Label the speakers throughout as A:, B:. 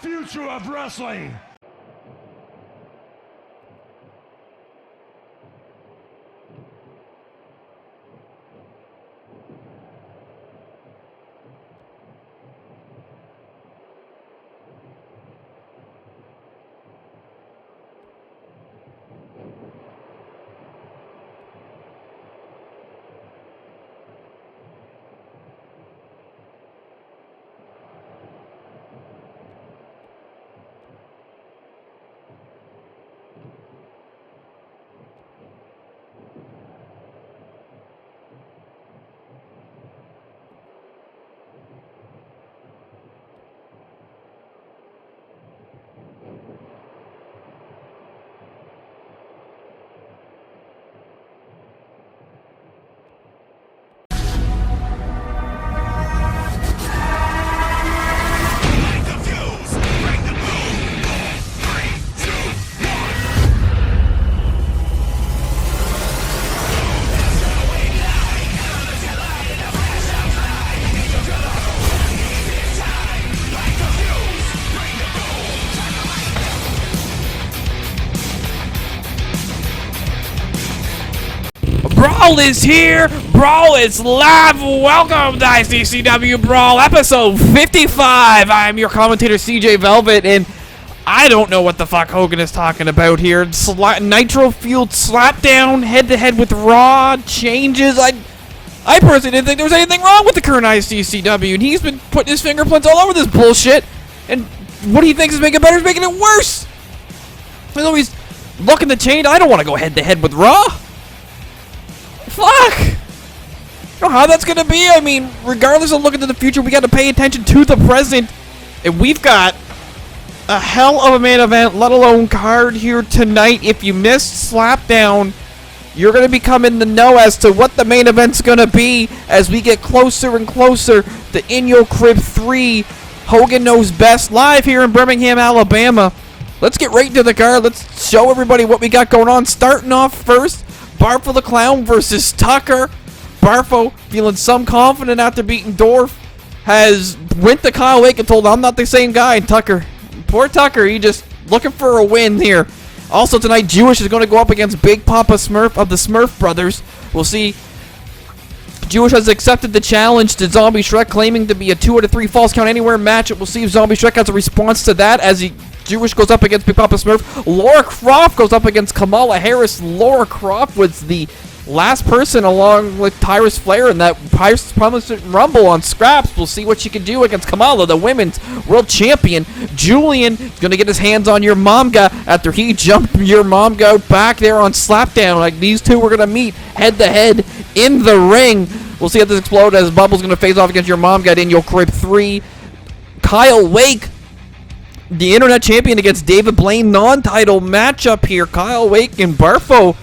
A: future of wrestling.
B: Brawl is here! Brawl is live! Welcome to ICCW Brawl, episode 55! I'm your commentator, CJ Velvet, and I don't know what the fuck Hogan is talking about here. Nitro-fueled slapdown, head-to-head with Raw, changes. I personally didn't think there was anything wrong with the current ICCW, and he's been putting his fingerprints all over this bullshit, and what he thinks is making it better is making it worse! He's always looking to change. I don't want to go head-to-head with Raw! Fuck! I don't know how that's gonna be. I mean, regardless of looking to the future, we gotta pay attention to the present. And we've got a hell of a main event, let alone card here tonight. If you missed Slapdown, you're gonna become in the know as to what the main event's gonna be as we get closer and closer to In Your Crib 3. Hogan Knows Best, live here in Birmingham, Alabama. Let's get right into the card. Let's show everybody what we got going on. Starting off first, Barfo the Clown versus Tucker. Barfo, feeling some confident after beating Dorf, has went to Kyle Wake and told him, I'm not the same guy. And Tucker, poor Tucker, he just looking for a win here. Also tonight, Jewish is going to go up against Big Poppa Smurf of the Smurf Brothers. We'll see. Jewish has accepted the challenge to Zombie Shrek, claiming to be a 2 out of 3 false count anywhere match. We'll see if Zombie Shrek has a response to that as Jewish goes up against Big Poppa Smurf. Laura Croft goes up against Kamala Harris. Laura Croft was the last person along with Tyrus Flair in that Promising Rumble on Scraps. We'll see what she can do against Kamala, the women's world champion. Julian is going to get his hands on your Momga after he jumped your Momga back there on Slapdown. Like these two were going to meet head to head in the ring. We'll see how this explodes as Bubble's going to face off against your Momga in your Crib 3. Kyle Wake, the internet champion, against David Blaine, non-title matchup here. Kyle Wake and Barfo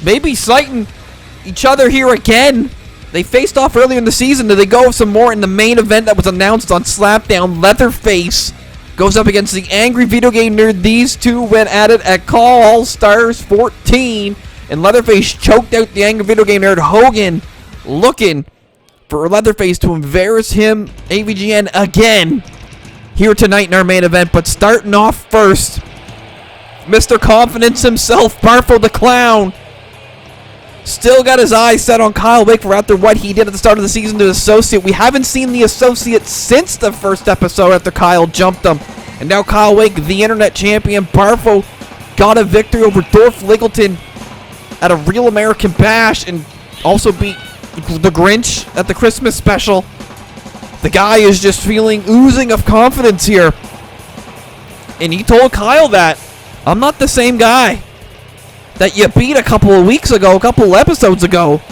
B: maybe sighting each other here again. They faced off earlier in the season. Do they go some more in the main event that was announced on Slapdown? Leatherface goes up against the Angry Video Game Nerd. These two went at it at Call All Stars 14, and Leatherface choked out the Angry Video Game Nerd. Hogan looking for Leatherface to embarrass him, AVGN, again here tonight in our main event. But starting off first, Mr. Confidence himself, Barfo the Clown, still got his eyes set on Kyle Wake for after what he did at the start of the season to Associate. We haven't seen the Associate since the first episode after Kyle jumped him. And now Kyle Wake, the internet champion. Barfo got a victory over Dorf Littleton at a Real American Bash and also beat the Grinch at the Christmas special. The guy is just feeling oozing of confidence here. And he told Kyle that, I'm not the same guy that you beat a couple of weeks ago, a couple of episodes ago.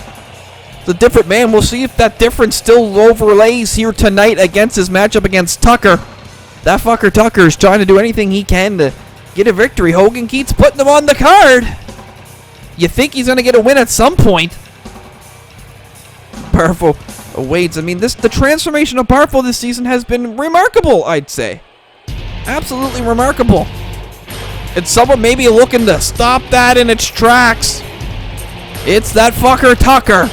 B: It's a different man. We'll see if that difference still overlays here tonight against his matchup against Tucker. That fucker Tucker is trying to do anything he can to get a victory. Hogan keeps putting him on the card. You think he's going to get a win at some point. Barfo awaits. I mean, the transformation of Barfo this season has been remarkable, I'd say. Absolutely remarkable. And someone may be looking to stop that in its tracks. It's that fucker Tucker.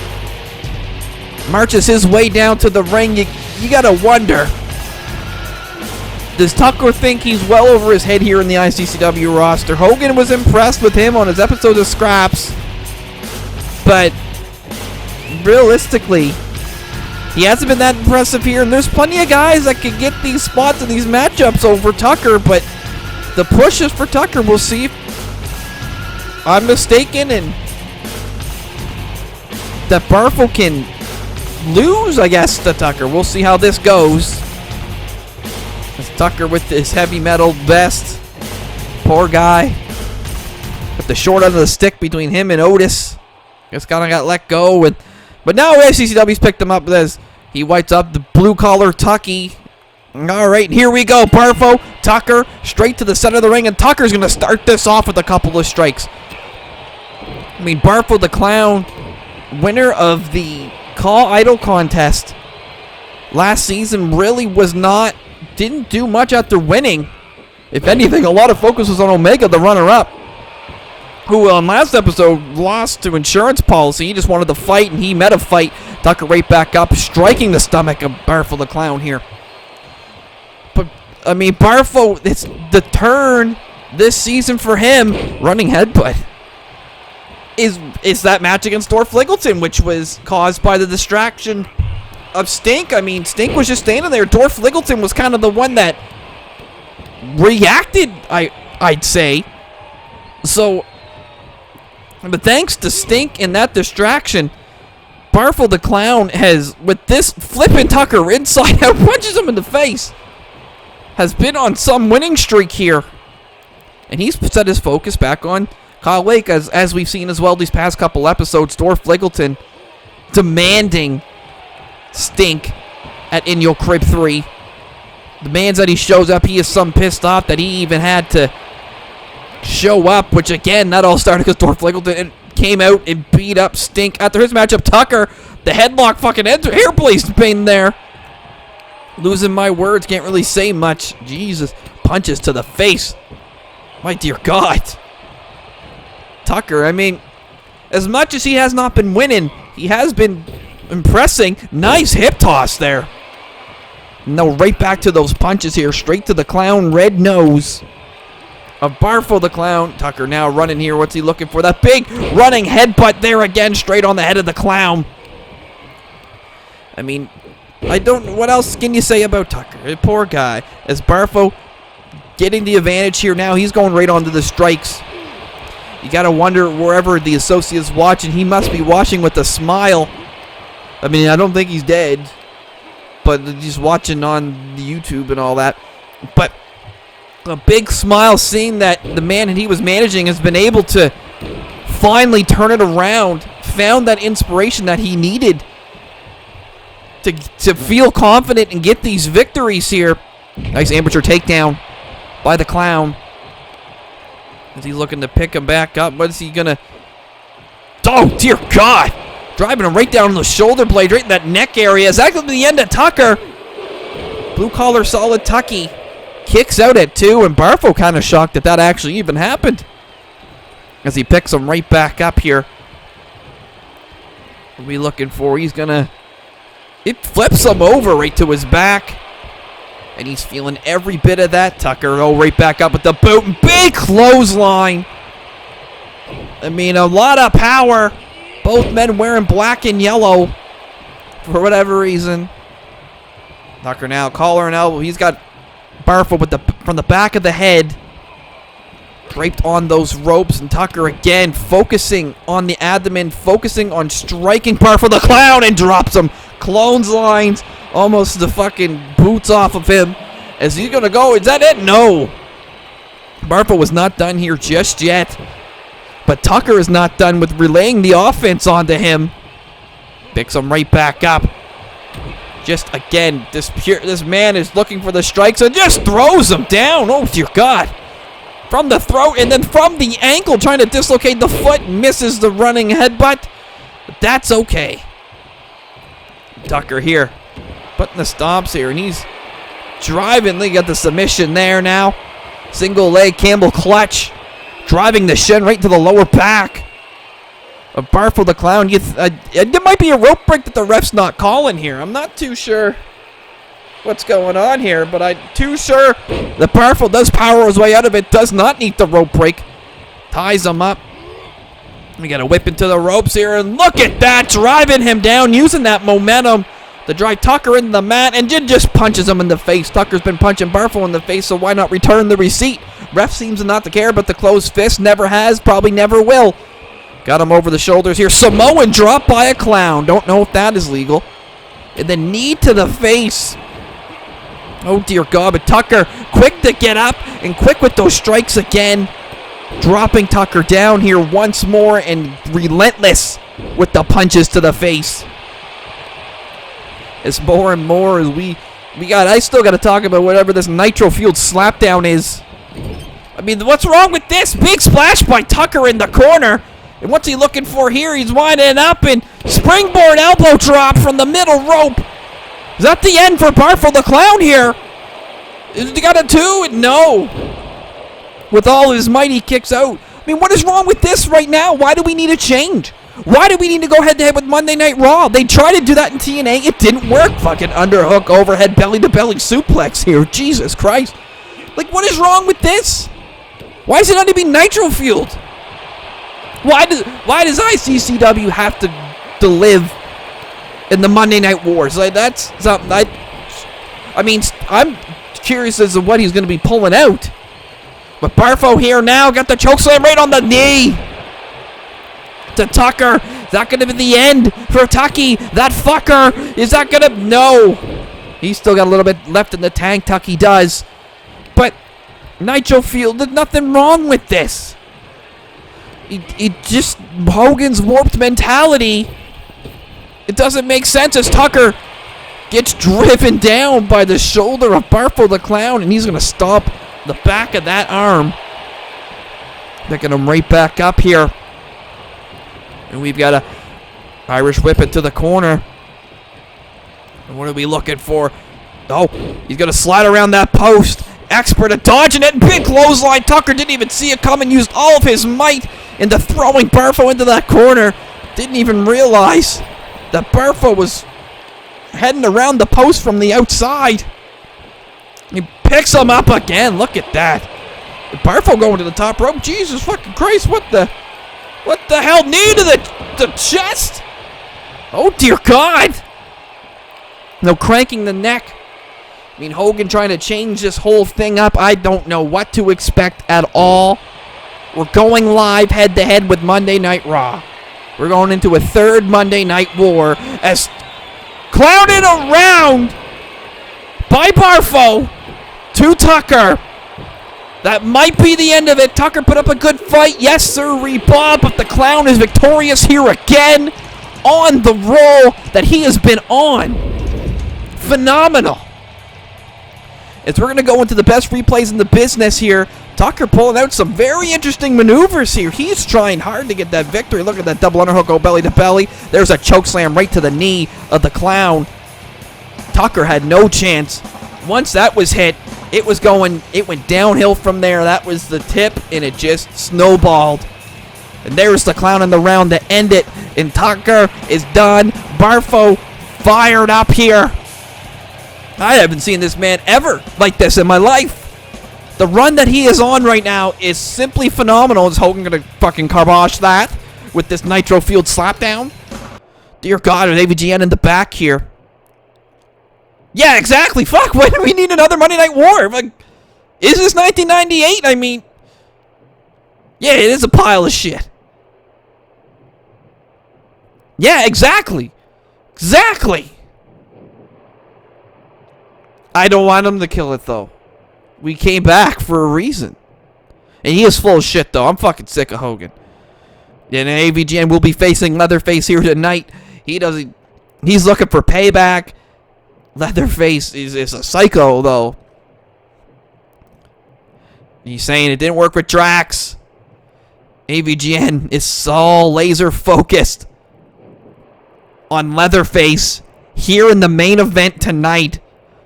B: Marches his way down to the ring. You gotta wonder. Does Tucker think he's well over his head here in the ICCW roster? Hogan was impressed with him on his episode of Scraps. But realistically, he hasn't been that impressive here. And there's plenty of guys that could get these spots in these matchups over Tucker. But the push is for Tucker. We'll see if I'm mistaken and that Barfo can lose, I guess, to Tucker. We'll see how this goes. As Tucker with his heavy metal vest. Poor guy. With the short end of the stick between him and Otis. Just kind of got let go. But now ICCW's picked him up as he whites up the blue collar Tucky. All right, here we go. Barfo, Tucker, straight to the center of the ring. And Tucker's going to start this off with a couple of strikes. I mean, Barfo the Clown, winner of the Call Idol contest last season, really didn't do much after winning. If anything, a lot of focus was on Omega, the runner-up, who on last episode lost to insurance policy. He just wanted to fight, and he met a fight. Tucker right back up, striking the stomach of Barfo the Clown here. But, I mean, Barfo, it's the turn this season for him. Running headbutt is that match against Dorf Liggleton, which was caused by the distraction of Stink. I mean, Stink was just standing there. Dorf Liggleton was kind of the one that reacted, I'd say. So, but thanks to Stink and that distraction, Barfo the Clown has, with this flipping Tucker inside out, punches him in the face, has been on some winning streak here. And he's set his focus back on Kyle Lake, as we've seen as well these past couple episodes. Dorf Liggleton demanding Stink at In Your Crib 3. Demands that he shows up. He is some pissed off that he even had to show up, which again, that all started because Dorf Liggleton came out and beat up Stink after his matchup. Tucker, the headlock fucking hair blazed pain there. Losing my words, can't really say much. Jesus, punches to the face. My dear God. Tucker, I mean, as much as he has not been winning, he has been impressing. Nice hip toss there. No, right back to those punches here. Straight to the Clown red nose of Barfo the Clown. Tucker now running here. What's he looking for? That big running headbutt there again, straight on the head of the Clown. I mean, what else can you say about Tucker? Poor guy. As Barfo getting the advantage here now, he's going right onto the strikes. You gotta wonder, wherever the associate's watching, he must be watching with a smile. I mean, I don't think he's dead, but he's watching on the YouTube and all that. But a big smile, seeing that the man that he was managing has been able to finally turn it around, found that inspiration that he needed to feel confident and get these victories here. Nice amateur takedown by the Clown. Is he looking to pick him back up? What is he gonna... Oh, dear God! Driving him right down the shoulder blade, right in that neck area. Exactly the end of Tucker. Blue collar solid Tucky kicks out at 2, and Barfo kind of shocked that that actually even happened, as he picks him right back up here. What are we looking for? He's gonna... It flips him over right to his back. And he's feeling every bit of that. Tucker, right back up with the boot. And big clothesline. I mean, a lot of power. Both men wearing black and yellow for whatever reason. Tucker now, collar and elbow. He's got Barfo with from the back of the head, draped on those ropes. And Tucker again focusing on the abdomen, focusing on striking Barfo the Clown, and drops him. Clotheslines. Almost the fucking boots off of him. Is he gonna go? Is that it? No. Barfo was not done here just yet. But Tucker is not done with relaying the offense onto him. Picks him right back up. Just again, this man is looking for the strikes and just throws him down. Oh dear God. From the throat and then from the ankle, trying to dislocate the foot. Misses the running headbutt. But that's okay. Tucker here, putting the stomps here, and he's driving. They got the submission there now. Single leg Campbell clutch, driving the shin right to the lower back of Barfo the Clown. There might be a rope break that the ref's not calling here. I'm not too sure what's going on here, but I'm too sure the Barfo does power his way out of it. Does not need the rope break. Ties him up. We got to whip into the ropes here, and look at that, driving him down, using that momentum to drive Tucker into the mat, and just punches him in the face. Tucker's been punching Barfo in the face, so why not return the receipt? Ref seems not to care, but the closed fist never has, probably never will. Got him over the shoulders here. Samoan drop by a clown. Don't know if that is legal. And the knee to the face. Oh, dear God, but Tucker quick to get up and quick with those strikes again. Dropping Tucker down here once more and relentless with the punches to the face. It's more and more as I still got to talk about whatever this nitro-fueled slapdown is. I mean, what's wrong with this? Big splash by Tucker in the corner. And what's he looking for here? He's winding up and springboard elbow drop from the middle rope. Is that the end for Barfo the Clown here? Is he got a 2? No. With all his might, he kicks out. I mean, what is wrong with this right now? Why do we need a change? Why do we need to go head-to-head with Monday Night Raw? They tried to do that in TNA. It didn't work. Fucking underhook, overhead, belly-to-belly suplex here. Jesus Christ. Like, what is wrong with this? Why is it not even nitro-fueled? Why does ICCW have to live in the Monday Night Wars? Like, that's something I mean, I'm curious as to what he's going to be pulling out. But Barfo here now got the chokeslam right on the knee to Tucker. Is that going to be the end for Tucky? That fucker. Is that going to... No. He's still got a little bit left in the tank. Tucky does. But Nitro Field, there's nothing wrong with this. It just... Hogan's warped mentality. It doesn't make sense as Tucker gets driven down by the shoulder of Barfo the Clown, and he's going to stop the back of that arm. Picking him right back up here. And we've got a Irish whip it to the corner. And what are we looking for? Oh, he's going to slide around that post. Expert at dodging it. Big clothesline. Tucker didn't even see it coming. Used all of his might into throwing Barfo into that corner. Didn't even realize that Barfo was heading around the post from the outside. He picks him up again. Look at that. Barfo going to the top rope. Jesus fucking Christ. What the hell? Knee to the chest. Oh, dear God. No, cranking the neck. I mean, Hogan trying to change this whole thing up. I don't know what to expect at all. We're going live head-to-head with Monday Night Raw. We're going into a third Monday Night War as clowned around by Barfo to Tucker. That might be the end of it. Tucker put up a good fight. Yes, sir, Bob, but the Clown is victorious here again on the roll that he has been on. Phenomenal. As we're going to go into the best replays in the business here, Tucker pulling out some very interesting maneuvers here. He's trying hard to get that victory. Look at that double underhook, go belly to belly. There's a choke slam right to the knee of the Clown. Tucker had no chance. Once that was hit, it went downhill from there. That was the tip, and it just snowballed. And there's the Clown in the round to end it. And Tucker is done. Barfo fired up here. I haven't seen this man ever like this in my life. The run that he is on right now is simply phenomenal. Is Hogan going to fucking carbosh that with this Nitro Field slapdown? Dear God, with AVGN in the back here. Yeah, exactly. Fuck, why do we need another Monday Night War? Like, is this 1998? I mean, yeah, it is a pile of shit. Yeah, exactly. Exactly. I don't want him to kill it, though. We came back for a reason. And he is full of shit, though. I'm fucking sick of Hogan. And AVGN will be facing Leatherface here tonight. He's looking for payback. Leatherface is a psycho, though. He's saying it didn't work with Drax. AVGN is so laser focused on Leatherface here in the main event tonight.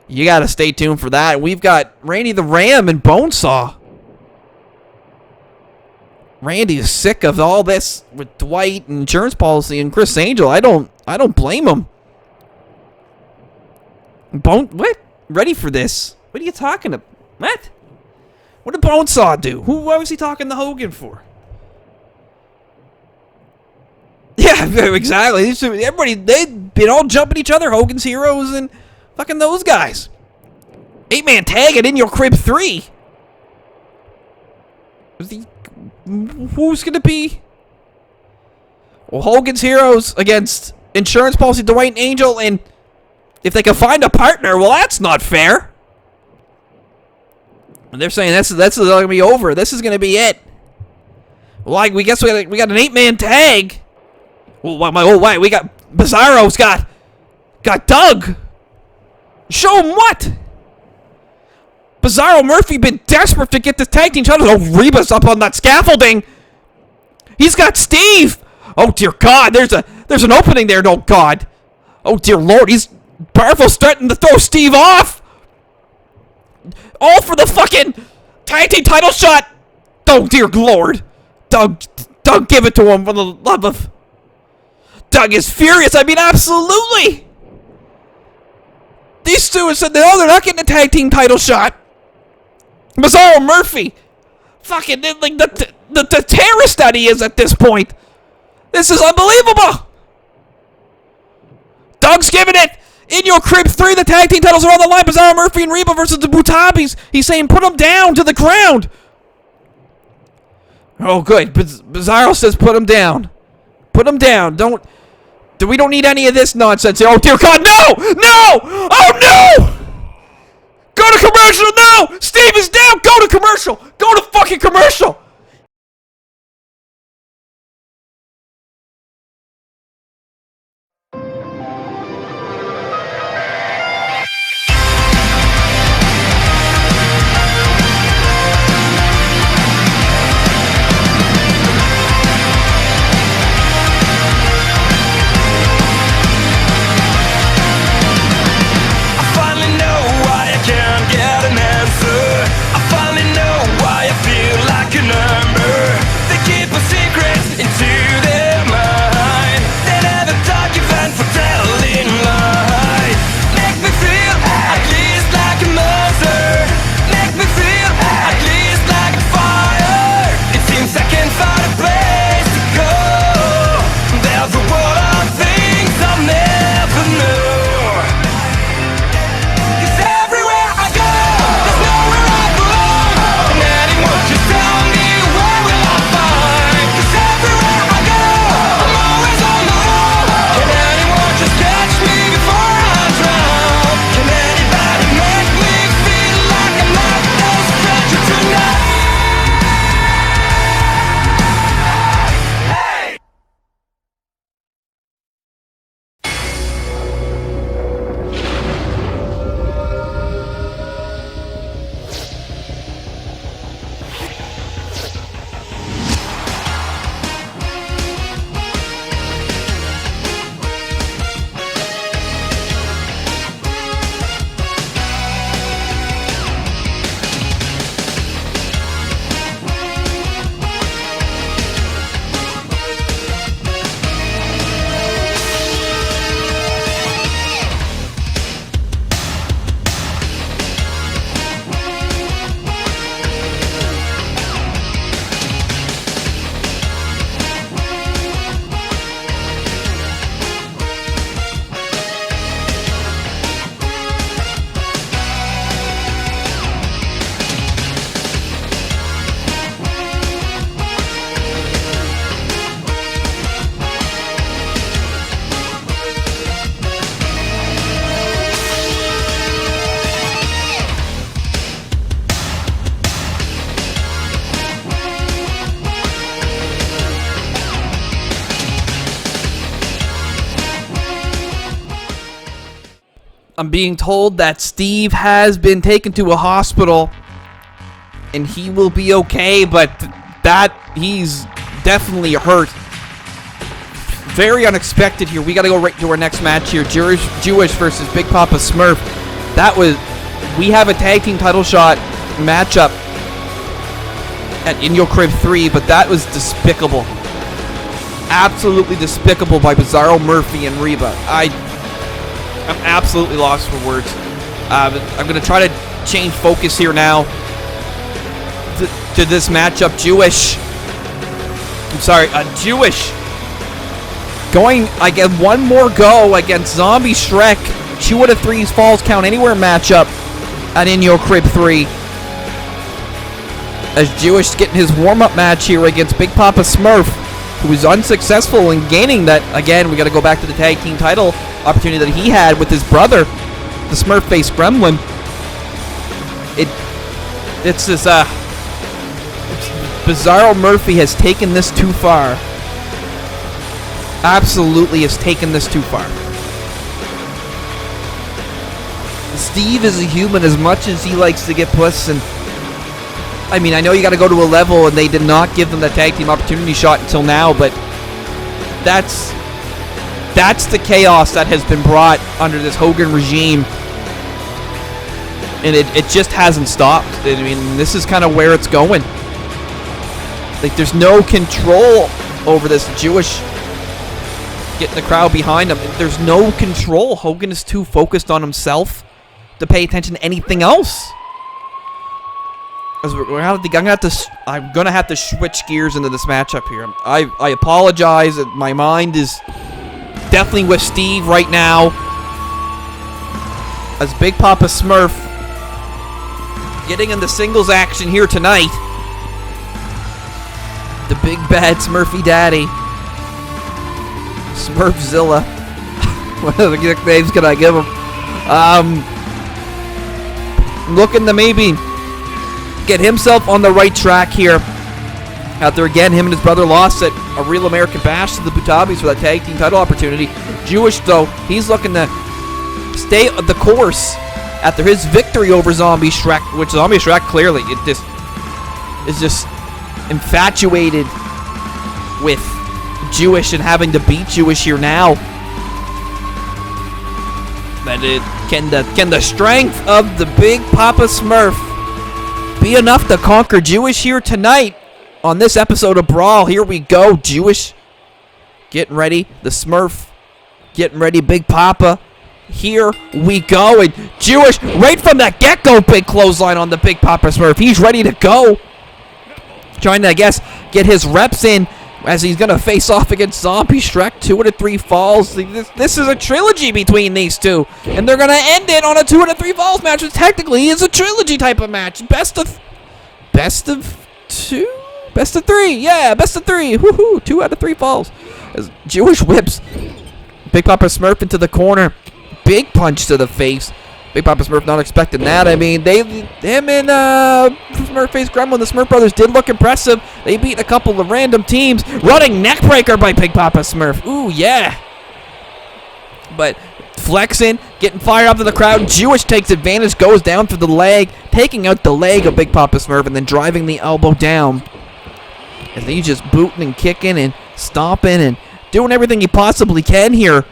B: You got to stay tuned for that. We've got Randy the Ram and Bonesaw. Randy is sick of all this with Dwight and insurance policy and Chris Angel. I don't blame him. What? ready for this. What are you talking about? What? What did Bonesaw do? What was he talking to Hogan for? Yeah, exactly. Everybody, they've been all jumping each other. Hogan's Heroes and fucking those guys. 8-man tag and In Your Crib 3. Who's gonna be? Well, Hogan's Heroes against Insurance Policy, Dwight and Angel, and if they can find a partner, well, that's not fair. And they're saying that's gonna be over. This is gonna be it. Well, we guess we got an 8-man tag. Well, wait, we got Bizzaro's got Doug. Show him what? Bizzaro Murphy been desperate to get this tag team title. Oh, Reba's up on that scaffolding. He's got Steve. Oh dear God, there's an opening there. Oh God. Oh dear Lord, Barfo's starting to throw Steve off. All for the fucking tag team title shot. Oh dear Lord. Doug, give it to him for the love of. Doug is furious. I mean, absolutely. These two have said, no, they're not getting a tag team title shot. Bizzaro Murphy. Fucking, like, the terrorist that he is at this point. This is unbelievable. Doug's giving it. In Your Crib 3, the tag team titles are on the line. Bizzaro Murphy and Reba versus the Butabis. He's saying, put them down to the ground. Oh, good. Bizzaro says, put them down. Put them down. We don't need any of this nonsense here. Oh, dear God, no! No! Oh, no! Go to commercial, no! Steve is down! Go to commercial! Go to fucking commercial! I'm being told that Steve has been taken to a hospital and he will be okay, but that he's definitely hurt. Very unexpected here. We got to go right to our next match here. Jewish versus Big Poppa Smurf. We have a tag team title shot matchup at In Your Crib 3, but that was despicable. Absolutely despicable by Bizzaro Murphy and Reba. I'm absolutely lost for words. I'm going to try to change focus here now to this matchup. Jewish going, I get one more go against Zombie Shrek. 2 out of 3 falls count anywhere matchup at In Your Crib 3. As Jewish is getting his warm-up match here against Big Poppa Smurf, who was unsuccessful in gaining that. Again, we got to go back to the tag team title opportunity that he had with his brother, the Smurf-faced Gremlin. It's this, Bizzaro Murphy has taken this too far. Absolutely has taken this too far. Steve is a human as much as he likes to get puss, and I mean, I know you got to go to a level, and they did not give them the tag team opportunity shot until now, but that's the chaos that has been brought under this Hogan regime, and it just hasn't stopped. I mean, this is kind of where it's going. Like, there's no control over this. Jewish getting the crowd behind him. There's no control. Hogan is too focused on himself to pay attention to anything else. As I'm gonna have to switch gears into this matchup here. I apologize. My mind is definitely with Steve right now, as Big Poppa Smurf getting into singles action here tonight. The big bad Smurfy Daddy, Smurfzilla. What other nicknames can I give him? Looking to maybe get himself on the right track here. After again, him and his brother lost at a Real American Bash to the Butabis for that tag team title opportunity. Jewish, though, he's looking to stay the course after his victory over Zombie Shrek, which Zombie Shrek clearly is just infatuated with Jewish and having to beat Jewish here now. But can the strength of the Big Poppa Smurf be enough to conquer Jewish here tonight on this episode of Brawl? Here we go. Jewish getting ready. The Smurf getting ready. Big Poppa. Here we go. And Jewish, right from the get-go, big clothesline on the Big Poppa Smurf. He's ready to go. Trying to, I guess, get his reps in as he's going to face off against Zombie Shrek. 2 out of 3 falls. This is a trilogy between these two. And they're going to end it on a 2 out of 3 falls match, which technically is a trilogy type of match. Best of 2? Best of 3. Yeah, best of 3. Woohoo. 2 out of 3 falls. As Jewish whips Big Poppa Smurf into the corner. Big punch to the face. Big Poppa Smurf not expecting that. I mean, him and Smurf-faced Gremlin, the Smurf brothers, did look impressive. They beat a couple of random teams. Running neckbreaker by Big Poppa Smurf. Ooh, yeah. But flexing, getting fired up to the crowd. Jewish takes advantage, goes down for the leg, taking out the leg of Big Poppa Smurf and then driving the elbow down. As he's just booting and kicking and stomping and doing everything he possibly can here.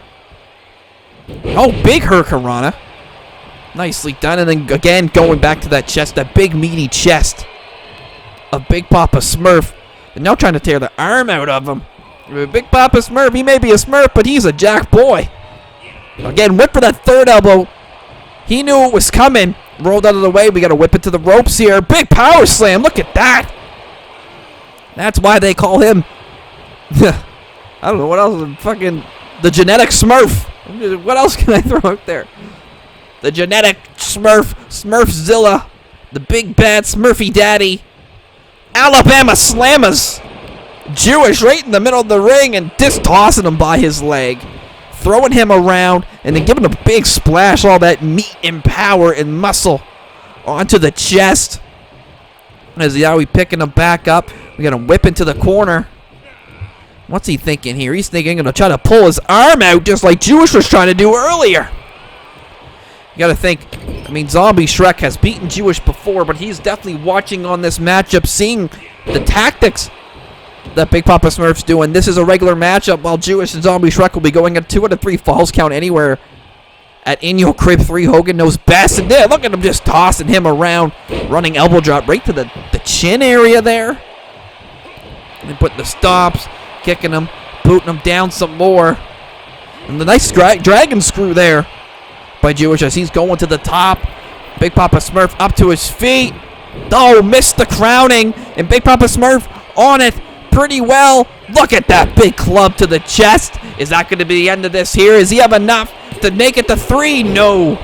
B: Oh, big Hurricanrana. Nicely done, and then again going back to that chest, that big meaty chest of Big Poppa Smurf. And now trying to tear the arm out of him. Big Poppa Smurf, he may be a Smurf, but he's a jack boy. Again, whip for that third elbow. He knew it was coming. Rolled out of the way. We got to whip it to the ropes here. Big power slam. Look at that. That's why they call him, I don't know what else. Fucking the genetic Smurf. What else can I throw out there? The genetic Smurf, Smurfzilla, the big bad Smurfy Daddy, Alabama Slammers, Jewish right in the middle of the ring and just tossing him by his leg, throwing him around and then giving a big splash, all that meat and power and muscle onto the chest. As now we picking him back up, we got him whip into the corner. What's he thinking here? He's thinking he's gonna try to pull his arm out just like Jewish was trying to do earlier. You gotta think, I mean, Zombie Shrek has beaten Jewish before, but he's definitely watching on this matchup, seeing the tactics that Big Poppa Smurf's doing. This is a regular matchup, while Jewish and Zombie Shrek will be going at 2 out of 3 falls count anywhere at In Your Crib 3. Hogan knows best, and there, look at him just tossing him around, running elbow drop right to the chin area there. And putting the stops, kicking him, booting him down some more. And the nice dragon screw there by Jewish as he's going to the top. Big Poppa Smurf up to his feet. Oh, missed the crowning. And Big Poppa Smurf on it pretty well. Look at that big club to the chest. Is that going to be the end of this here? Does he have enough to make it to 3? No.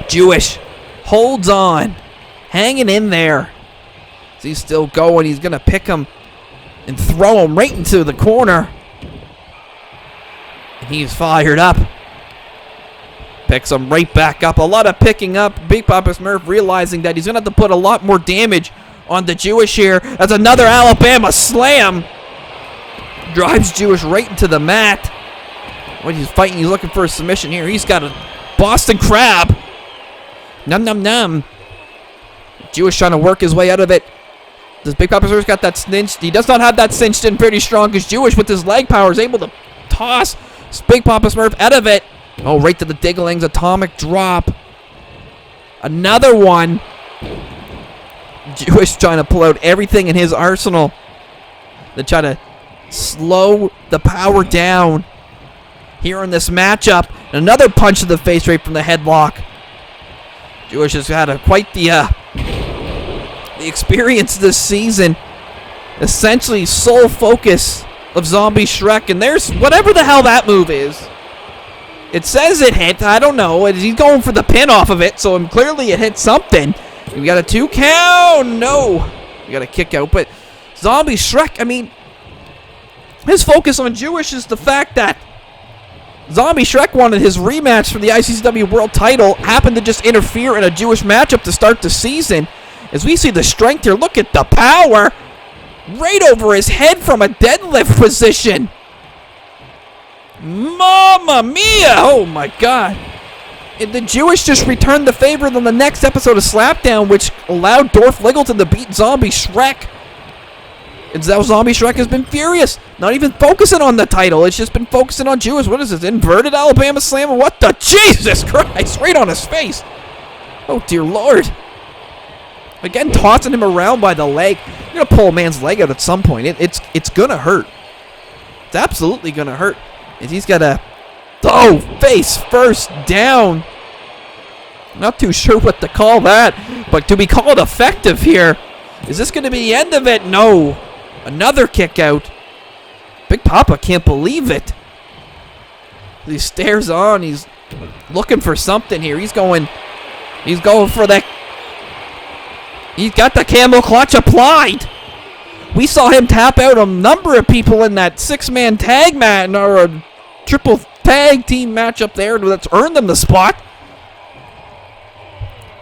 B: Jewish holds on. Hanging in there. He's still going. He's going to pick him and throw him right into the corner. And he's fired up. Picks him right back up. A lot of picking up. Big Poppa Smurf realizing that he's going to have to put a lot more damage on the Jewish here. That's another Alabama slam. Drives Jewish right into the mat. When he's fighting, he's looking for a submission here. He's got a Boston Crab. Num num num. Jewish trying to work his way out of it. Does Big Poppa Smurf got that cinched? He does not have that cinched in pretty strong because Jewish with his leg power is able to toss Big Poppa Smurf out of it. Oh, right to the Diggling's atomic drop. Another one. Jewish trying to pull out everything in his arsenal to try to slow the power down here in this matchup. Another punch to the face right from the headlock. Jewish has had quite the experience this season. Essentially sole focus of Zombie Shrek, and there's whatever the hell that move is. It says it hit. I don't know. He's going for the pin off of it, so clearly it hit something. We got a 2 count. No. We got a kick out, but Zombie Shrek, I mean, his focus on Jewish is the fact that Zombie Shrek wanted his rematch for the ICCW World title, happened to just interfere in a Jewish matchup to start the season. As we see the strength here, look at the power. Right over his head from a deadlift position. Mamma mia! Oh my god. And the Jewish just returned the favor on the next episode of Slapdown, which allowed Dorf Liggleton to beat Zombie Shrek. And now Zombie Shrek has been furious. Not even focusing on the title. It's just been focusing on Jewish. What is this? Inverted Alabama Slam? What the? Jesus Christ! Right on his face. Oh dear Lord. Again, tossing him around by the leg. You're going to pull a man's leg out at some point. It's going to hurt. It's absolutely going to hurt. And he's got a... Oh, face first down. Not too sure what to call that. But do we call it effective here? Is this going to be the end of it? No. Another kick out. Big Poppa can't believe it. He stares on. He's looking for something here. He's going for that. He's got the camel clutch applied. We saw him tap out a number of people in that 6-man tag match, or a triple tag team matchup there that's earned them the spot.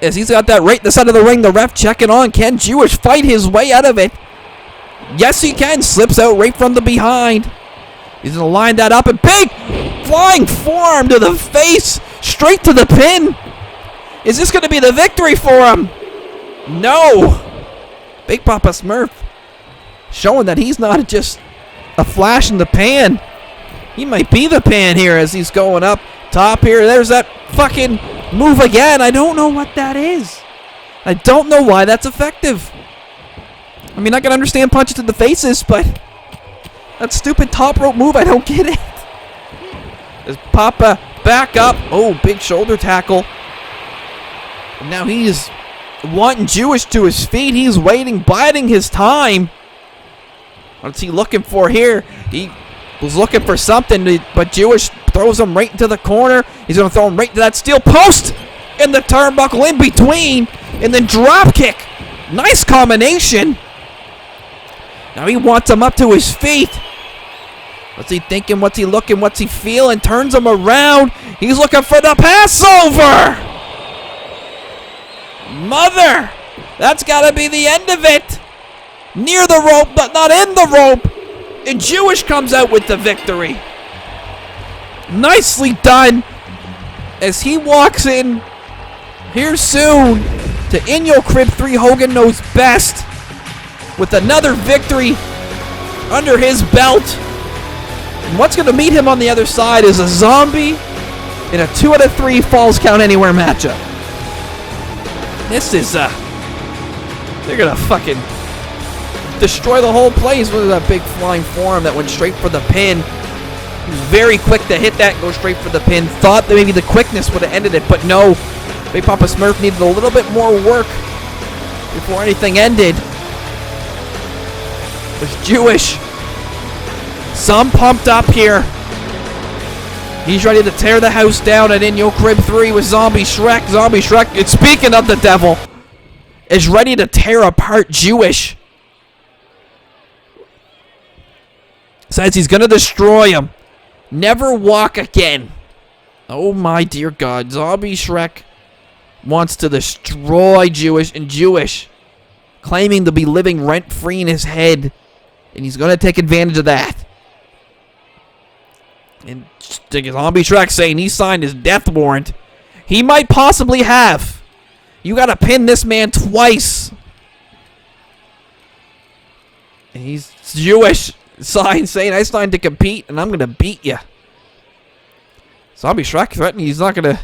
B: As he's got that right in the side of the ring, the ref checking on. Can Jewish fight his way out of it? Yes, he can. Slips out right from the behind. He's going to line that up. And big flying forearm to the face. Straight to the pin. Is this going to be the victory for him? No. Big Poppa Smurf showing that he's not just a flash in the pan. He might be the pan here as he's going up top here. There's that fucking move again. I don't know what that is. I don't know why that's effective. I mean, I can understand punches to the faces, but that stupid top rope move, I don't get it. There's Poppa back up. Oh, big shoulder tackle. And now he's wanting Jewish to his feet. He's waiting, biding his time. What's he looking for here? He was looking for something, but Jewish throws him right into the corner. He's going to throw him right to that steel post in the turnbuckle in between, and then drop kick. Nice combination. Now he wants him up to his feet. What's he thinking? What's he looking? What's he feeling? Turns him around. He's looking for the Passover. Mother. That's got to be the end of it. Near the rope, but not in the rope. And Jewish comes out with the victory. Nicely done. As he walks in here soon to In Your Crib 3 Hogan Knows Best with another victory under his belt. And what's going to meet him on the other side is a zombie in a 2 out of 3 Falls Count Anywhere matchup. This is, they're going to fucking destroy the whole place with that big flying forearm that went straight for the pin. He was very quick to hit that, go straight for the pin. Thought that maybe the quickness would have ended it, but no. Big Poppa Smurf needed a little bit more work before anything ended. It's Jewish. Some pumped up here. He's ready to tear the house down at In Your Crib 3 with Zombie Shrek. Zombie Shrek, and speaking of the devil, is ready to tear apart Jewish. Says he's going to destroy him. Never walk again. Oh my dear God. Zombie Shrek wants to destroy Jewish, and Jewish claiming to be living rent-free in his head. And he's going to take advantage of that. And Zombie Shrek saying he signed his death warrant. He might possibly have. You got to pin this man twice. And he's Jewish. Sign saying I signed to compete and I'm going to beat you. Zombie Shrek threatening he's not going to.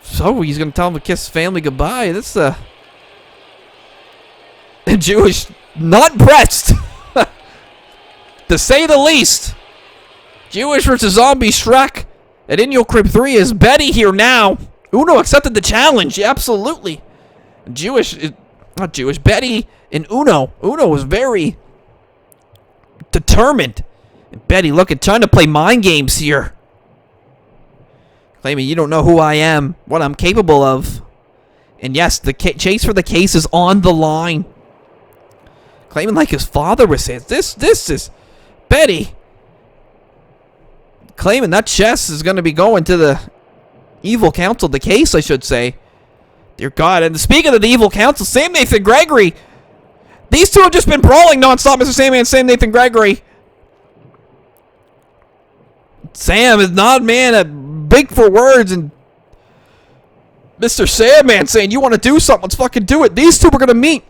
B: So he's going to tell him to kiss family goodbye. That's Jewish not impressed. To say the least. Jewish versus Zombie Shrek at In Your Crib 3 is Betty here now. Uno accepted the challenge. Yeah, absolutely. Not Jewish. Betty and Uno. Uno was very determined. And Betty, look at trying to play mind games here. Claiming you don't know who I am, what I'm capable of. And yes, the chase for the case is on the line. Claiming like his father was saying, this is Betty. Claiming that chest is going to be going to the evil council, the case, I should say. Dear God, and speaking of the evil council, Sam Nathan Gregory. These two have just been brawling nonstop, Mr. Sandman and Sam Nathan Gregory. Sam is not, man, big for words, and Mr. Sandman saying, you want to do something, let's fucking do it. These two are going to meet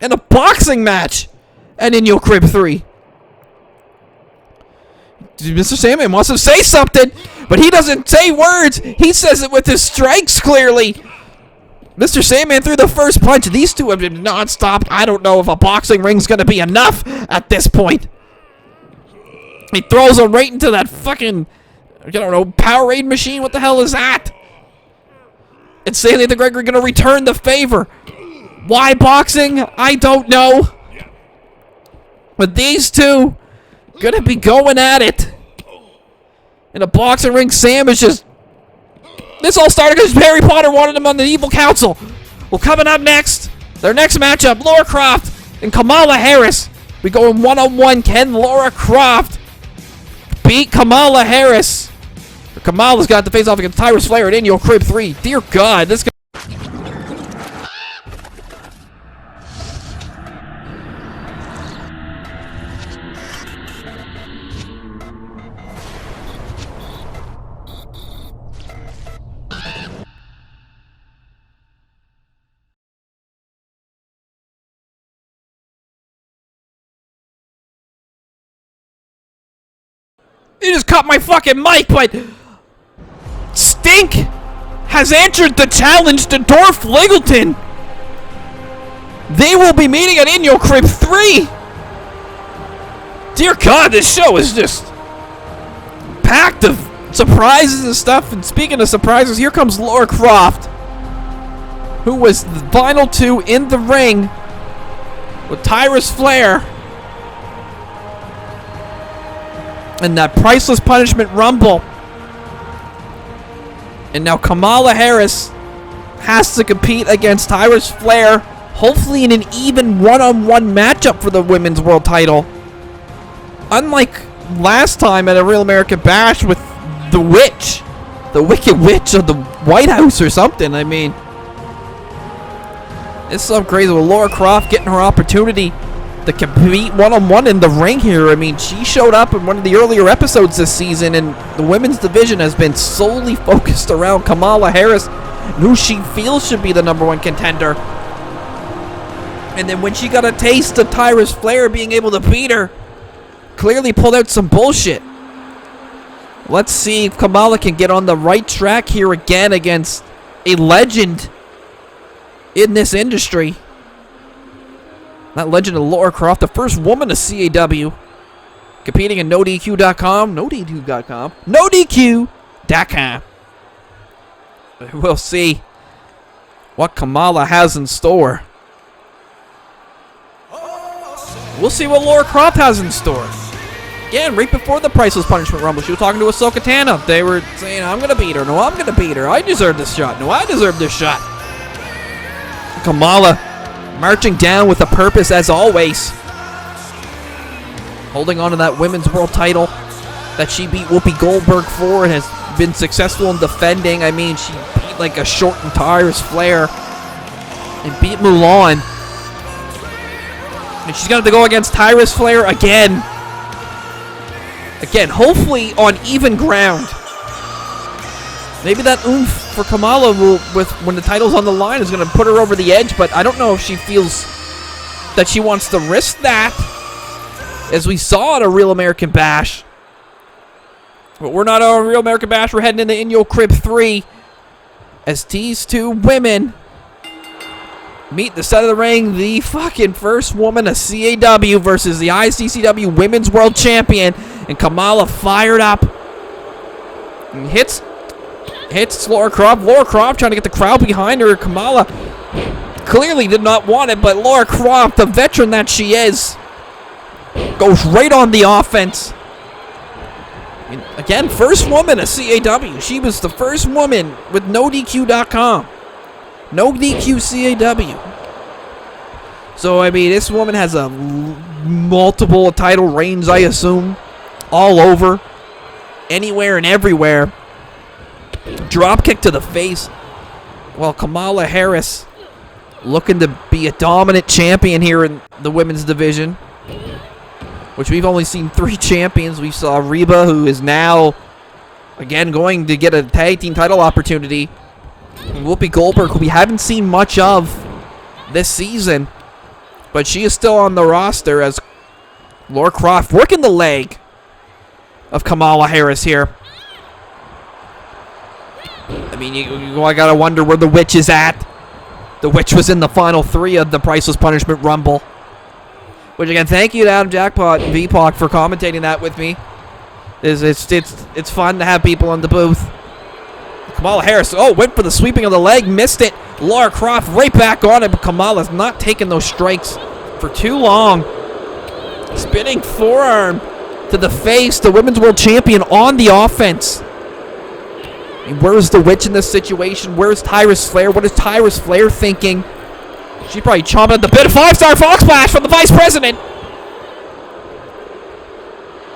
B: in a boxing match at In Your Crib 3. Mr. Sandman wants to say something, but he doesn't say words. He says it with his strikes, clearly. Mr. Sandman threw the first punch. These two have been non-stop. I don't know if a boxing ring's going to be enough at this point. He throws him right into that fucking, I don't know, Powerade machine. What the hell is that? And Sam Nathan Gregory going to return the favor. Why boxing? I don't know. But these two going to be going at it. In a boxing ring, Sam is just... This all started because Harry Potter wanted him on the evil council. Well, coming up next, their next matchup, Laura Croft and Kamala Harris. We go in one-on-one. Can Laura Croft beat Kamala Harris? Kamala's got to face off against Tyrus Flair at In Your Crib 3. Dear God, this guy... You just cut my fucking mic, but Stink has answered the challenge to Dorf Littleton. They will be meeting at In Your Crib 3. Dear God, this show is just packed of surprises and stuff. And speaking of surprises, here comes Laura Croft, who was the final two in the ring with Tyrus Flair. And that Priceless Punishment Rumble. And now Kamala Harris has to compete against Tyrus Flair, hopefully in an even one-on-one matchup for the Women's World title. Unlike last time at a Real American Bash with the witch. The Wicked Witch of the White House or something, I mean. It's so crazy with Laura Croft getting her opportunity to compete one-on-one in the ring here. I mean, she showed up in one of the earlier episodes this season, and the women's division has been solely focused around Kamala Harris, who she feels should be the #1 contender. And then when she got a taste of Tyrus Flair being able to beat her, clearly pulled out some bullshit. Let's see if Kamala can get on the right track here again against a legend in this industry. That legend of Laura Croft, the first woman to CAW. competing in NoDQ.com. NoDQ.com. NoDQ.com. We'll see what Kamala has in store. We'll see what Lara Croft has in store. Again, right before the Priceless Punishment Rumble, she was talking to Ahsoka Tano. They were saying, I'm going to beat her. No, I'm going to beat her. I deserve this shot. No, I deserve this shot. Kamala marching down with a purpose as always. Holding on to that women's world title that she beat Whoopi Goldberg for and has been successful in defending. I mean, she beat like a short and Tyrus Flair and beat Mulan. And she's going to have to go against Tyrus Flair again. Again, hopefully on even ground. Maybe that oomph for Kamala will, when the title's on the line, is going to put her over the edge, but I don't know if she feels that she wants to risk that, as we saw at a Real American Bash. But we're not on a Real American Bash. We're heading into In Your Crib 3 as these two women meet the side of the ring. The fucking first woman of CAW versus the ICCW Women's World Champion. And Kamala fired up. And hits Lara Croft. Lara Croft trying to get the crowd behind her. Kamala clearly did not want it, but Lara Croft, the veteran that she is, goes right on the offense. And again, first woman of CAW. She was the first woman with NoDQ.com. NoDQ CAW. So, I mean, this woman has a multiple title reigns, I assume. All over. Anywhere and everywhere. Drop kick to the face. Well, Kamala Harris looking to be a dominant champion here in the women's division, which we've only seen 3 champions. We saw Reba, who is now, again, going to get a tag team title opportunity. And Whoopi Goldberg, who we haven't seen much of this season, but she is still on the roster as Lara Croft working the leg of Kamala Harris here. I mean, I gotta wonder where the witch is at. The witch was in the final 3 of the Priceless Punishment Rumble. Which, again, thank you to Adam Jackpot and VPOC for commentating that with me. It's fun to have people on the booth. Kamala Harris, went for the sweeping of the leg, missed it. Lara Croft right back on it, but Kamala's not taking those strikes for too long. Spinning forearm to the face, the Women's World Champion on the offense. I mean, where's the witch in this situation? Where's Tyrus Flair? What is Tyrus Flair thinking? She probably chomping at the bit. 5-star Fox Splash from the Vice President.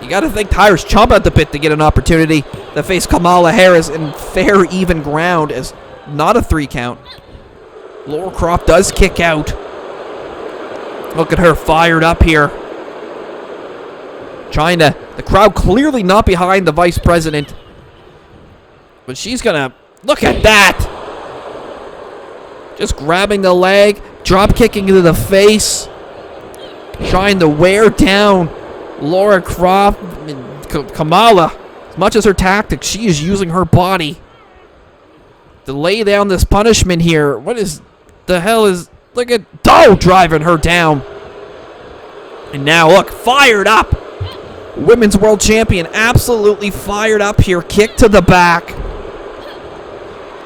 B: You got to think Tyrus chomping at the bit to get an opportunity to face Kamala Harris in fair, even ground as not a 3 count. Lara Croft does kick out. Look at her fired up here. Trying to, the crowd clearly not behind the Vice President. But she's going to, look at that. Just grabbing the leg, drop kicking into the face. Trying to wear down Lara Croft. Kamala, as much as her tactics, she is using her body to lay down this punishment here. What is the hell is, look at Doe driving her down. And now look, fired up. Women's World Champion absolutely fired up here. Kick to the back.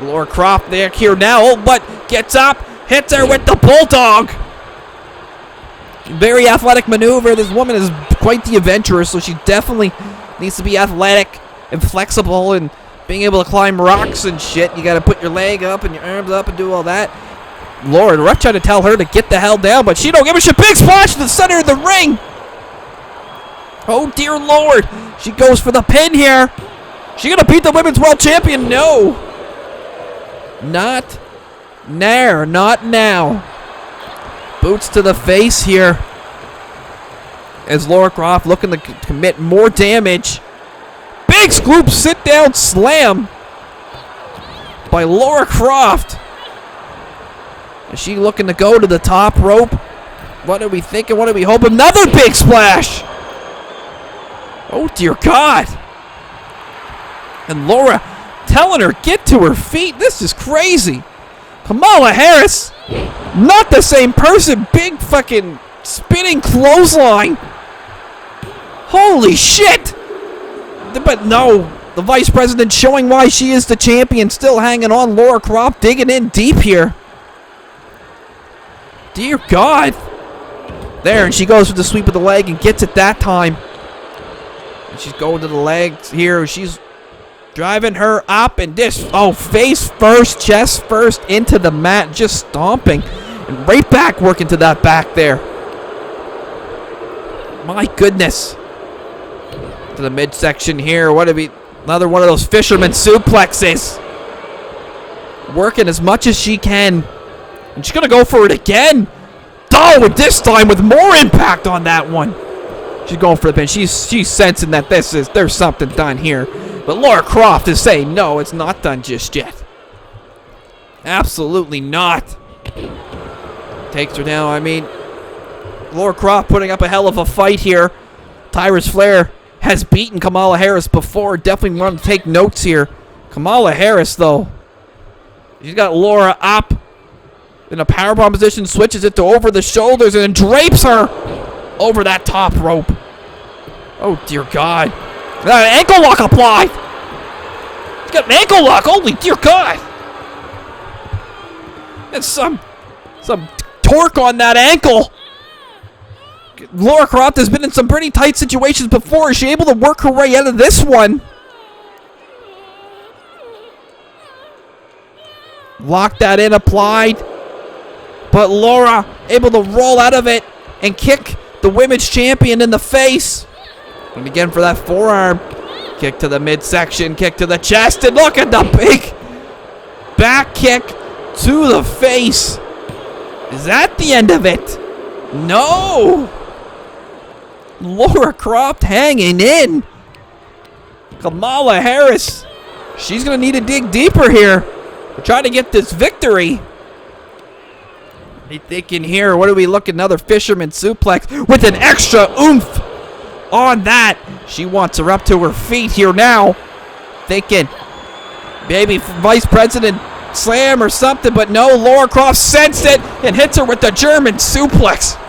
B: Lara Croft there here now. But gets up, hits her with the Bulldog. Very athletic maneuver. This woman is quite the adventurer, so she definitely needs to be athletic and flexible and being able to climb rocks and shit. You got to put your leg up and your arms up and do all that. Lord, ref trying to tell her to get the hell down, but she don't give a shit. Big splash to the center of the ring. Oh, dear Lord. She goes for the pin here. She going to beat the Women's World Champion? No. Not there. Not now. Boots to the face here. As Lara Croft looking to commit more damage. Big scoop sit down slam by Lara Croft. Is she looking to go to the top rope? What are we thinking? What are we hoping? Another big splash. Oh, dear God. And Lara telling her, get to her feet. This is crazy. Kamala Harris, not the same person. Big fucking spinning clothesline. Holy shit! But no, the vice president showing why she is the champion, still hanging on. Laura Croft digging in deep here. Dear God. There, and she goes for the sweep of the leg and gets it that time. And she's going to the legs here. She's driving her up and this. Oh, face first, chest first into the mat, just stomping. And right back working to that back there. My goodness. To the midsection here. What have we? Another one of those fisherman suplexes. Working as much as she can. And she's going to go for it again. Oh, and this time with more impact on that one. She's going for the pin. She's sensing that there's something done here. But Laura Croft is saying, no, it's not done just yet. Absolutely not. Takes her down. I mean, Laura Croft putting up a hell of a fight here. Tyrus Flair has beaten Kamala Harris before. Definitely want to take notes here. Kamala Harris, though. She's got Laura up in a powerbomb position, switches it to over the shoulders, and then drapes her over that top rope. Oh, dear God. Ankle lock applied. She's got an ankle lock. Holy dear God. And some torque on that ankle. Laura Croft has been in some pretty tight situations before. Is she able to work her way out of this one? Lock that in, applied. But Laura able to roll out of it and kick the women's champion in the face. And again for that forearm. Kick to the midsection, kick to the chest, and look at the big back kick to the face. Is that the end of it? No! Laura Croft hanging in. Kamala Harris. She's going to need to dig deeper here. We're trying to get this victory. They thinking here, what are we looking? Another fisherman suplex with an extra oomph on that. She wants her up to her feet here now. Thinking maybe vice president slam or something, but no, Laura Croft sensed it and hits her with the German suplex.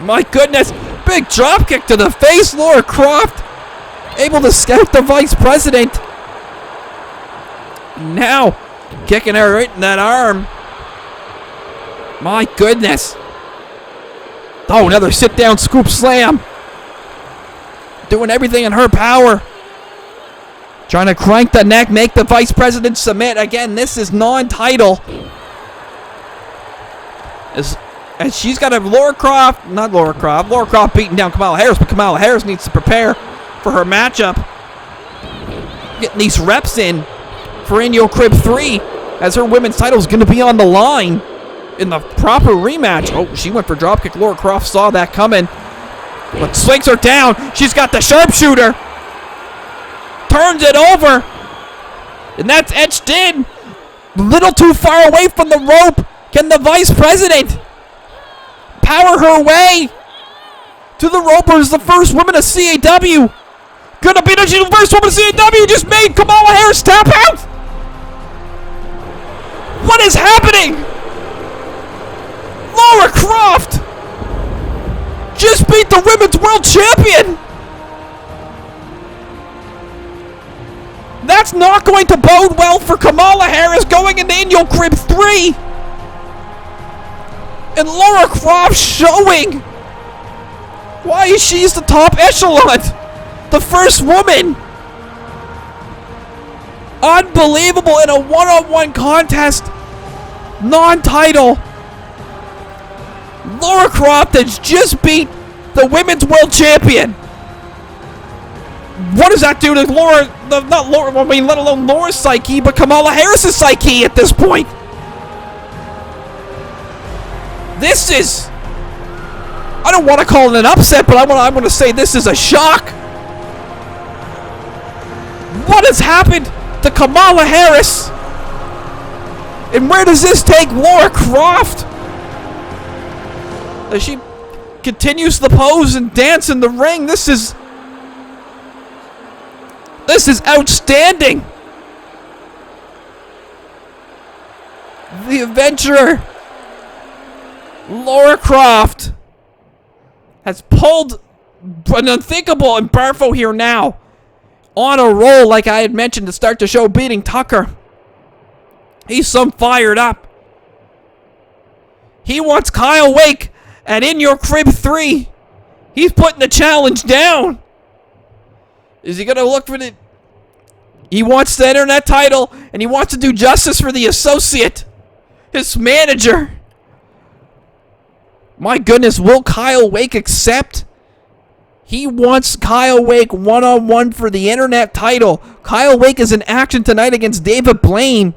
B: My goodness, big drop kick to the face. Laura Croft able to scout the vice president. Now kicking her right in that arm. My goodness. Oh, another sit down scoop slam. Doing everything in her power. Trying to crank the neck, make the vice president submit. Again, this is non-title. And she's got a Laura Croft beating down Kamala Harris, but Kamala Harris needs to prepare for her matchup. Getting these reps in for In Your Crib 3, as her women's title is going to be on the line in the proper rematch. Oh, she went for dropkick. Laura Croft saw that coming, but swings her down. She's got the sharpshooter. Turns it over. And that's etched in. A little too far away from the rope. Can the vice president power her way to the rope, or is the first woman of CAW gonna be the first woman of CAW? Just made Kamala Harris tap out. What is happening? Laura Croft just beat the women's world champion. That's not going to bode well for Kamala Harris going into In Your Crib 3. And Laura Croft showing why she's the top echelon. The first woman. Unbelievable in a one-on-one contest. Non-title. Laura Croft has just beat the women's world champion. What does that do to Laura? Not Laura, I mean, let alone Laura's psyche, but Kamala Harris's psyche at this point. This is, I don't want to call it an upset, but I want to say this is a shock. What has happened to Kamala Harris? And where does this take Laura Croft? As she continues the pose and dance in the ring, this is outstanding. The adventurer Laura Croft has pulled an unthinkable, and Barfo here now. On a roll, like I had mentioned to start the show, beating Tucker. He's some fired up. He wants Kyle Wake at In Your Crib 3. He's putting the challenge down. Is he going to look for the... He wants the internet title, and he wants to do justice for the associate. His manager. My goodness, will Kyle Wake accept? He wants Kyle Wake one-on-one for the internet title. Kyle Wake is in action tonight against David Blaine.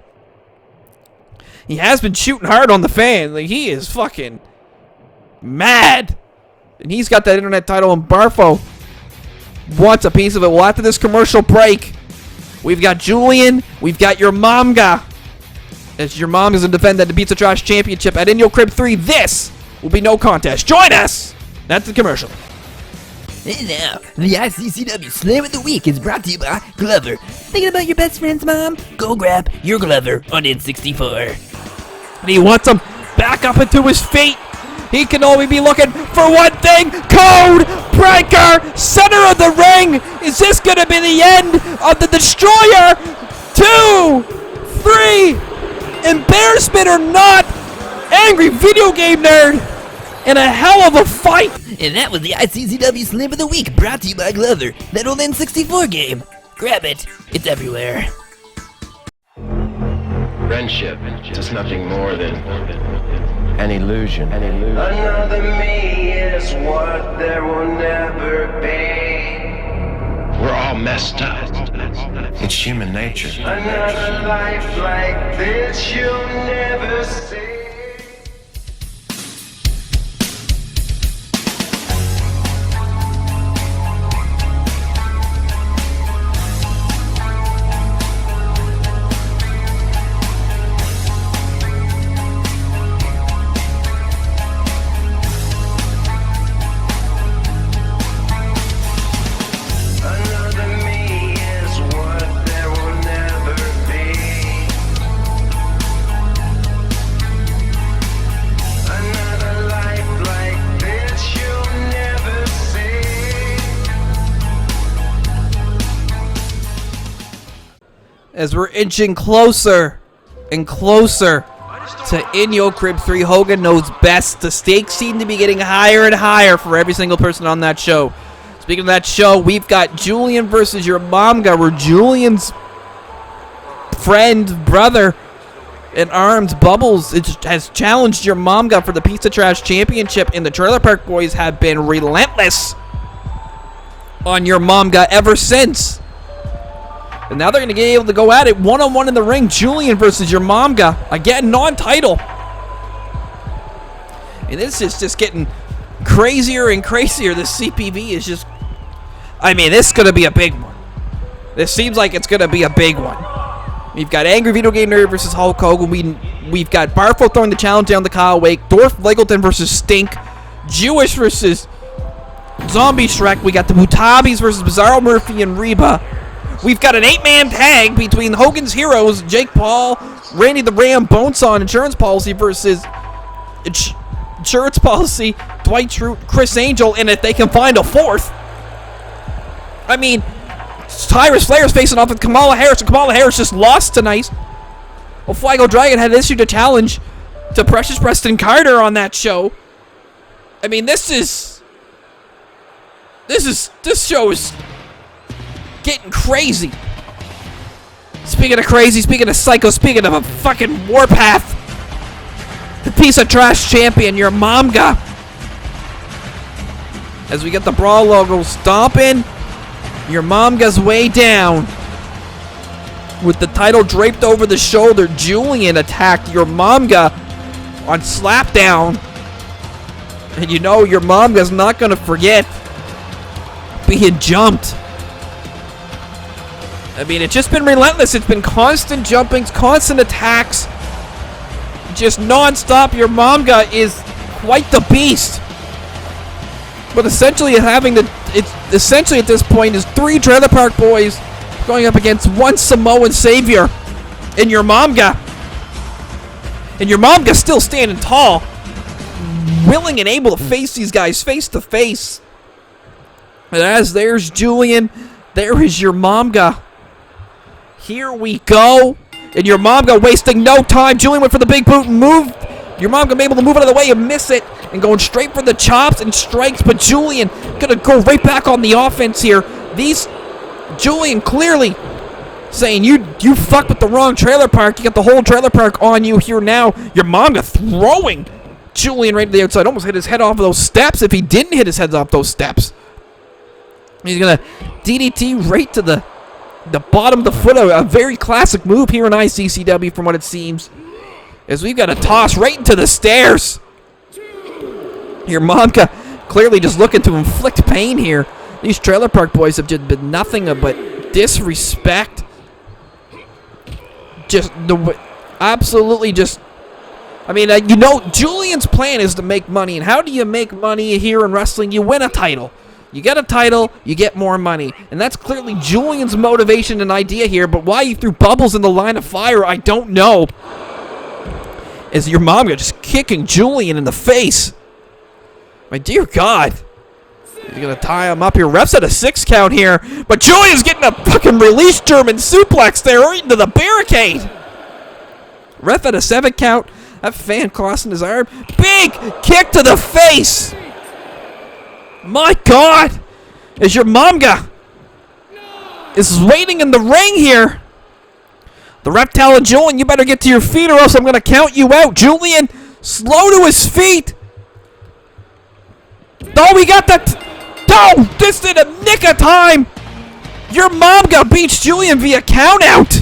B: He has been shooting hard on the fan. Like, he is fucking mad. And he's got that internet title, and Barfo wants a piece of it. Well, after this commercial break, we've got Julian. We've got your Momga. As your mom is going to defend that the Pizza Trash Championship at In Your Crib 3. This will be no contest. Join us. That's the commercial.
A: And now, the ICCW Slam of the Week is brought to you by Glover. Thinking about your best friend's mom? Go grab your Glover on N64.
B: And he wants him back up into his feet. He can only be looking for one thing. Code Breaker, center of the ring. Is this going to be the end of the Destroyer? 2, 3, embarrassment or not, Angry Video Game Nerd in a hell of a fight.
A: And that was the ICCW Slam of the Week, brought to you by Glover, that old N64 game. Grab it, it's everywhere.
C: Friendship is nothing more than an illusion.
D: Another me is what there will never be.
C: We're all messed up. It's human nature.
D: Another life like this you'll never see.
B: As we're inching closer and closer to In Your Crib 3, Hogan knows best. The stakes seem to be getting higher and higher for every single person on that show. Speaking of that show, we've got Julian versus your Momga, where Julian's friend, brother in arms, Bubbles, has challenged your Momga for the Pizza Trash Championship, and the Trailer Park Boys have been relentless on your Momga ever since. And now they're going to get able to go at it one-on-one in the ring. Julian versus your Momga. Again, non-title. And this is just getting crazier and crazier. This CPV is just... I mean, this is going to be a big one. This seems like it's going to be a big one. We've got Angry Video Game Nerd versus Hulk Hogan. We've got Barfo throwing the challenge down to Kyle Wake. Dorf Leggleton versus Stink. Jewish versus Zombie Shrek. We got the Mutabis versus Bizzaro, Murphy, and Reba. We've got an 8-man tag between Hogan's Heroes, Jake Paul, Randy the Ram, Bonesaw, Insurance Policy versus Insurance Policy, Dwight Schrute, Chris Angel, and if they can find a fourth. I mean, Tyrus Flair's facing off with Kamala Harris, and Kamala Harris just lost tonight. Well, Flago Dragon had issued a challenge to Precious Preston Carter on that show. I mean, this show is getting crazy. Speaking of crazy, speaking of psycho, speaking of a fucking warpath, the Piece of Trash Champion, your Momga. As we get the Brawl logo stomping, your Momga's way down. With the title draped over the shoulder, Julian attacked your Momga on Slapdown. And you know your Momga's not going to forget being jumped. I mean, it's just been relentless. It's been constant jumpings, constant attacks. Just non-stop. Your Momga is quite the beast. But essentially essentially at this point is 3 Trailer Park Boys going up against 1 Samoan Savior in your Momga. And your Momga's still standing tall, willing and able to face these guys face to face. And as there's Julian, there is your Momga. Here we go. And your Momga wasting no time. Julian went for the big boot and moved. Your Momga able to move out of the way and miss it. And going straight for the chops and strikes. But Julian gonna go right back on the offense here. Julian clearly saying, you fucked with the wrong trailer park. You got the whole trailer park on you here now. Your Momga throwing Julian right to the outside. Almost hit his head off of those steps if he didn't hit his head off those steps. He's going to DDT right to the bottom of the foot. A very classic move here in ICCW from what it seems. As we've got a toss right into the stairs. Your Momga clearly just looking to inflict pain here. These trailer park boys have just been nothing but disrespect. Absolutely just... I mean, Julian's plan is to make money. And how do you make money here in wrestling? You win a title. You get a title, you get more money. And that's clearly Julian's motivation and idea here. But why he threw Bubbles in the line of fire, I don't know. Is your Momga just kicking Julian in the face? My dear God. He's going to tie him up here. Ref's at a 6 count here. But Julian's getting a fucking release German suplex there right into the barricade. Ref at a 7 count. That fan crossing his arm. Big kick to the face. My God. As your Momga is waiting in the ring here. The ref telling Julian, you better get to your feet or else I'm going to count you out. Julian, slow to his feet. Oh, we got that. Oh, this did a nick of time. Your Momga beats Julian via count out.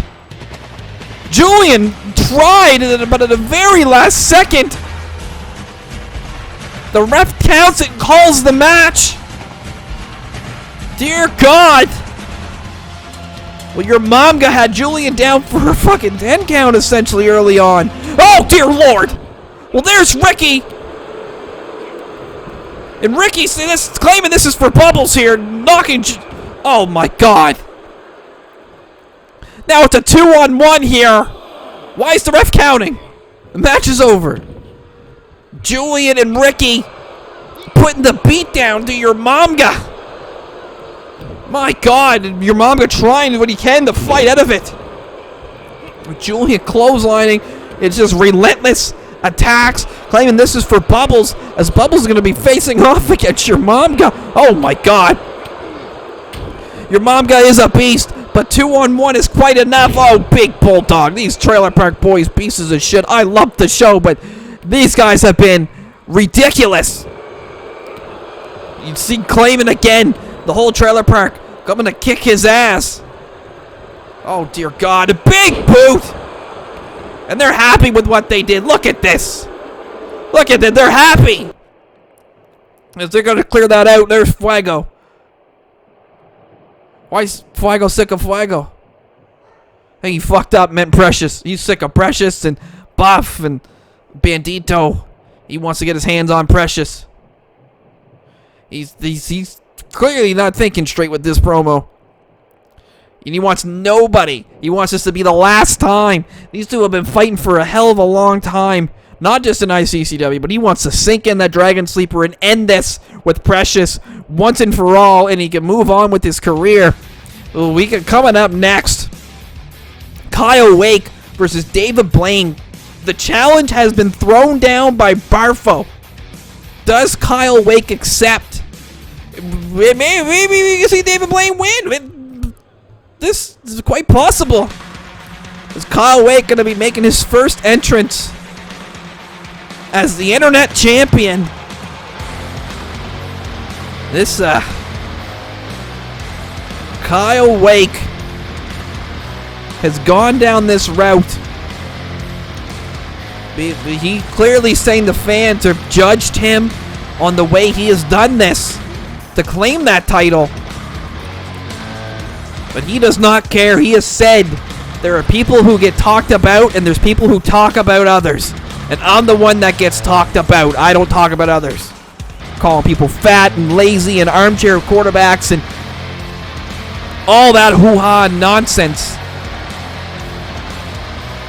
B: Julian tried, but at the very last second, the ref counts it and calls the match. Dear God. Well, your Momga had Julian down for a fucking 10 count essentially early on. Oh, dear Lord. Well, there's Ricky. And Ricky's claiming this is for Bubbles here. Knocking... Oh, my God. Now it's a 2-on-1 here. Why is the ref counting? The match is over. Julian and Ricky putting the beat down to your Momga. My God, your Momga trying what he can to fight out of it. Julian clotheslining. It's just relentless attacks, claiming this is for Bubbles, as Bubbles is going to be facing off against your Momga. Oh my God. Your Momga is a beast, but 2-on-1 is quite enough. Oh, big bulldog. These trailer park boys, pieces of shit. I love the show, but these guys have been ridiculous. You see claiming again, the whole trailer park coming to kick his ass. Oh, dear God. A big boot. And they're happy with what they did. Look at this. Look at that. They're happy. As they're going to clear that out, there's Fuego. Why is Fuego sick of Fuego? Hey, he fucked up, meant Precious. He's sick of Precious and Buff and Bandito. He wants to get his hands on Precious. He's clearly not thinking straight with this promo. And he wants nobody. He wants this to be the last time. These two have been fighting for a hell of a long time. Not just in ICCW, but he wants to sink in that Dragon Sleeper and end this with Precious once and for all, and he can move on with his career. Coming up next, Kyle Wake versus David Blaine. The challenge has been thrown down by Barfo. Does Kyle Wake accept? Maybe we can see David Blaine win. This is quite possible. Is Kyle Wake going to be making his first entrance as the internet champion? This Kyle Wake has gone down this route. He clearly saying the fans have judged him on the way he has done this to claim that title. But he does not care. He has said there are people who get talked about and there's people who talk about others. And I'm the one that gets talked about. I don't talk about others. Calling people fat and lazy and armchair quarterbacks and all that hoo-ha nonsense.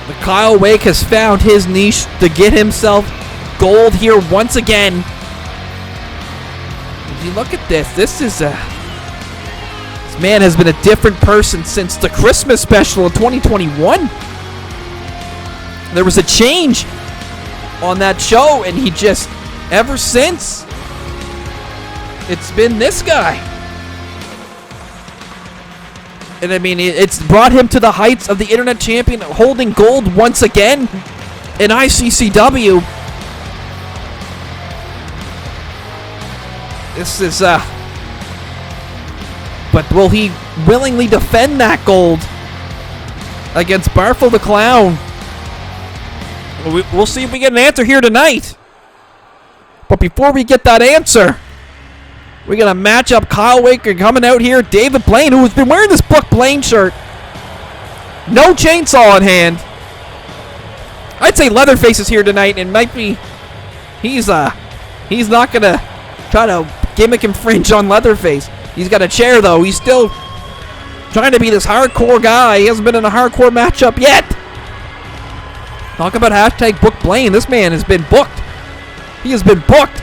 B: But Kyle Wake has found his niche to get himself gold here once again. If you look at this, this is Man has been a different person since the Christmas special of 2021. There was a change on that show, and he just, ever since, it's been this guy. And I mean, it's brought him to the heights of the internet champion, holding gold once again in ICCW. This is, but will he willingly defend that gold against Barfo the Clown? We'll see if we get an answer here tonight. But before we get that answer, we're going to match up Kyle Waker coming out here. David Blaine, who has been wearing this Book Blaine shirt. No chainsaw in hand. I'd say Leatherface is here tonight, and might be... He's not going to try to gimmick and fringe on Leatherface. He's got a chair, though. He's still trying to be this hardcore guy. He hasn't been in a hardcore matchup yet. Talk about hashtag Book Blaine. This man has been booked. He has been booked.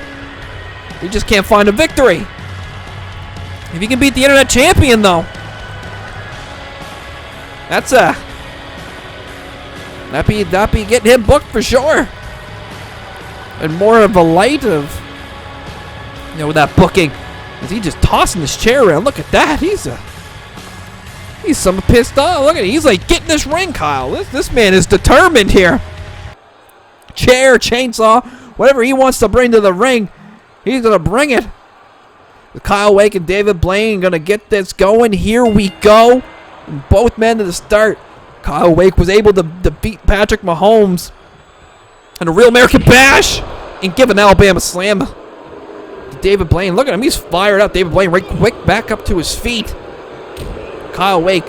B: He just can't find a victory. If he can beat the internet champion, though, that's that'd be getting him booked for sure. And more of a light of, you know, that booking. Is he just tossing his chair around? Look at that. He's some pissed off. Look at it. He's like, get in this ring, Kyle. This man is determined here. Chair, chainsaw, whatever he wants to bring to the ring, he's going to bring it. Kyle Wake and David Blaine going to get this going. Here we go. Both men to the start. Kyle Wake was able to beat Patrick Mahomes in a Real American Bash and give an Alabama Slam to David Blaine. Look at him. He's fired up. David Blaine right quick back up to his feet. Kyle Wake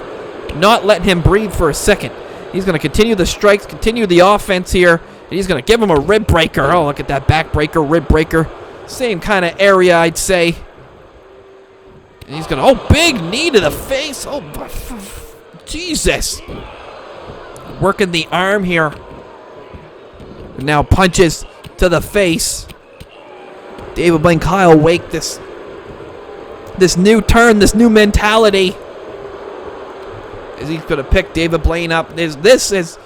B: not letting him breathe for a second. He's going to continue the strikes, continue the offense here. And he's going to give him a rib breaker. Oh, look at that back breaker, rib breaker. Same kind of area, I'd say. And he's going to, oh, big knee to the face. Oh, Jesus. Working the arm here. And now punches to the face. David Blaine, Kyle Wake, this new turn, this new mentality. Is he's going to pick David Blaine up. This is,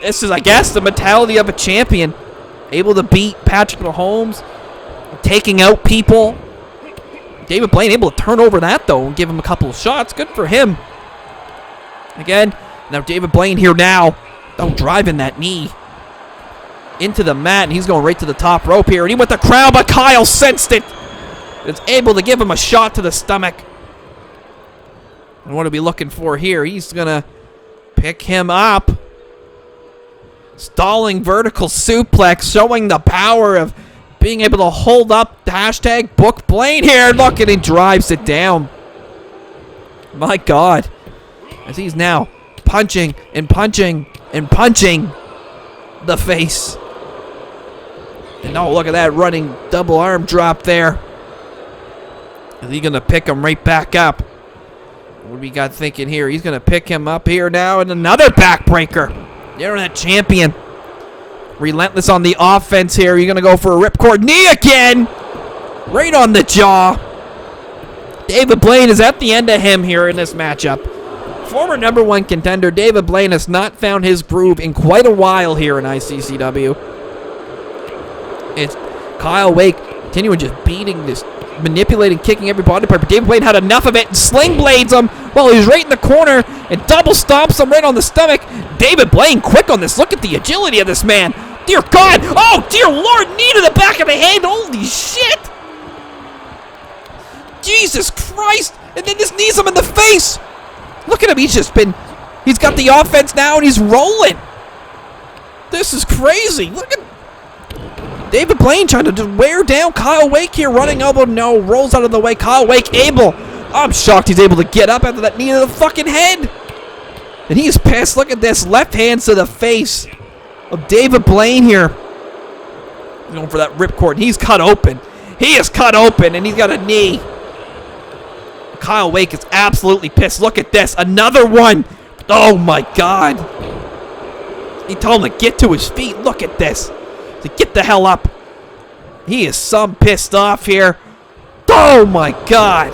B: I guess, the mentality of a champion. Able to beat Patrick Mahomes. Taking out people. David Blaine able to turn over that, though, and give him a couple of shots. Good for him. Again, now David Blaine here now. Oh, driving that knee into the mat, and he's going right to the top rope here. And he went the crowd, but Kyle sensed it. It's able to give him a shot to the stomach. And what are we looking for here? He's going to pick him up. Stalling vertical suplex, showing the power of being able to hold up the hashtag Book Blaine here. Look, and he drives it down. My God. As he's now punching and punching and punching the face. And oh, look at that running double arm drop there. Is he going to pick him right back up? What do we got thinking here? He's going to pick him up here now, and another backbreaker. The internet champion. Relentless on the offense here. You're going to go for a ripcord knee again. Right on the jaw. David Blaine is at the end of him here in this matchup. Former #1 contender David Blaine has not found his groove in quite a while here in ICCW. It's Kyle Wake continuing just beating this, manipulating, kicking every body part. But David Blaine had enough of it and sling blades him while he's right in the corner and double stomps him right on the stomach. David Blaine quick on this. Look at the agility of this man. Dear God. Oh, dear Lord. Knee to the back of the head. Holy shit. Jesus Christ. And then just knees him in the face. Look at him. He's got the offense now and he's rolling. This is crazy. Look at David Blaine trying to wear down Kyle Wake here. Running elbow. No. Rolls out of the way. Kyle Wake able. I'm shocked he's able to get up after that knee to the fucking head. And he's pissed. Look at this. Left hand to the face of David Blaine here. He's going for that ripcord. He's cut open. He is cut open, and he's got a knee. Kyle Wake is absolutely pissed. Look at this. Another one. Oh, my God. He told him to get to his feet. Look at this. To get the hell up. He is some pissed off here. Oh, my God.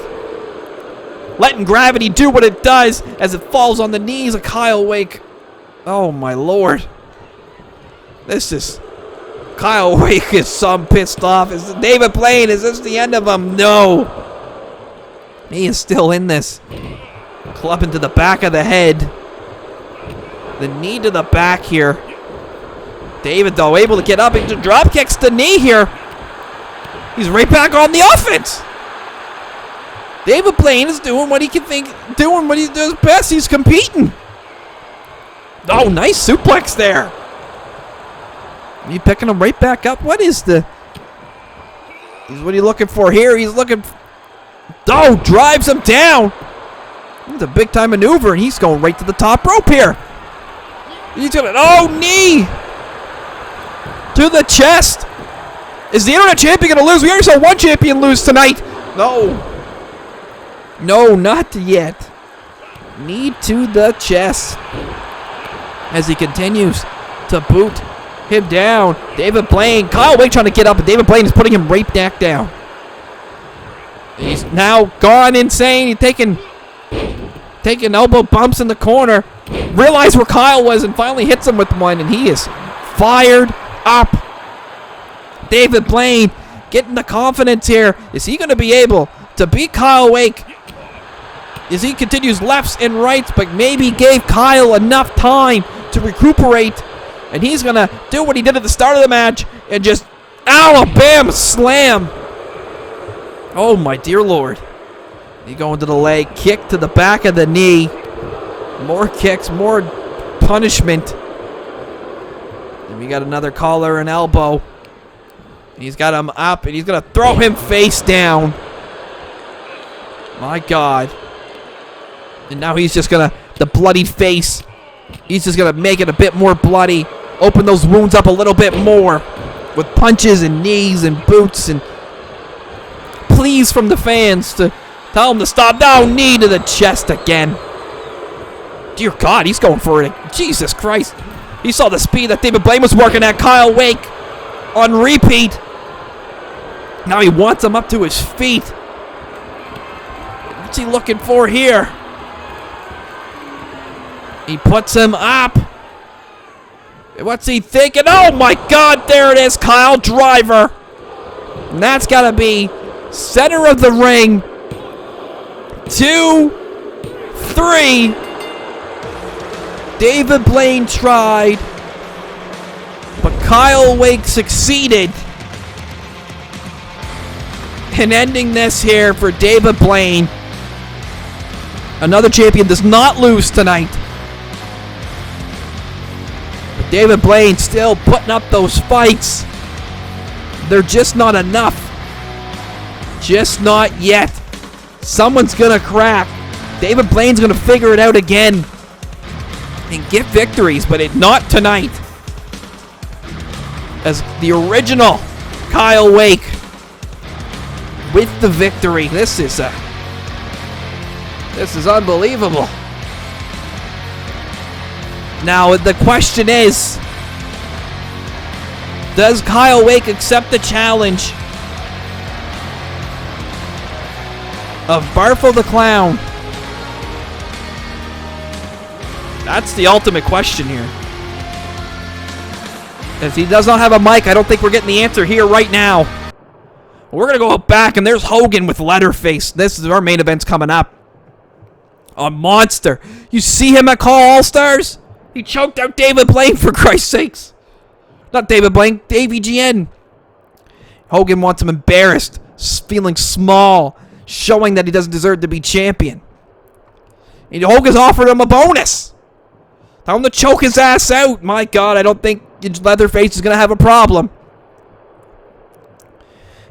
B: letting gravity do what it does as it falls on the knees of Kyle Wake. Oh my lord. This is... Kyle Wake is some pissed off. Is David Blaine, is this the end of him? No. He is still in this. Clubbing to the back of the head. The knee to the back here. David, though, able to get up and drop kicks the knee here. He's right back on the offense. David Blaine is doing what he can doing what he does best. He's competing. Oh, nice suplex there. He picking him right back up. What is what are you looking for here? He's looking. Oh, drives him down. It's a big time maneuver, and he's going right to the top rope here. He's gonna. Oh, knee to the chest. Is the internet champion gonna lose? We already saw one champion lose tonight. No, not yet. Knee to the chest as he continues to boot him down. David Blaine, Kyle Wake trying to get up, but David Blaine is putting him right back down. He's now gone insane. He's taking elbow bumps in the corner. Realized where Kyle was and finally hits him with one, and he is fired up. David Blaine getting the confidence here. Is he going to be able to beat Kyle Wake? As he continues lefts and rights, but maybe gave Kyle enough time to recuperate. And he's going to do what he did at the start of the match and just Alabama slam. Oh, my dear Lord. He going to the leg, kick to the back of the knee. More kicks, more punishment. And we got another collar and elbow. He's got him up, and he's going to throw him face down. My God. And now he's just going to, the bloodied face, he's just going to make it a bit more bloody. Open those wounds up a little bit more with punches and knees and boots and pleas from the fans to tell him to stop. No, knee to the chest again. Dear God, he's going for it. Jesus Christ. He saw the speed that David Blaine was working at. Kyle Wake on repeat. Now he wants him up to his feet. What's he looking for here? He puts him up. What's he thinking? Oh my God, there it is, Kyle Driver. And that's got to be center of the ring. 2, 3. David Blaine tried, but Kyle Wake succeeded in ending this here for David Blaine. Another champion does not lose tonight. But David Blaine still putting up those fights. They're just not enough. Just not yet. Someone's gonna crack. David Blaine's gonna figure it out again and get victories, but not tonight. As the original Kyle Wake with the victory. This is unbelievable. Now the question is, does Kyle Wake accept the challenge of Barfo the Clown? That's the ultimate question here. If he does not have a mic, I don't think we're getting the answer here right now. We're going to go back, and there's Hogan with Leatherface. This is our main event's coming up. A monster. You see him at Call All-Stars? He choked out David Blaine, for Christ's sakes. Not David Blaine, AVGN. Hogan wants him embarrassed, feeling small, showing that he doesn't deserve to be champion. And Hogan's offered him a bonus. Tell him to choke his ass out. My God, I don't think Leatherface is going to have a problem.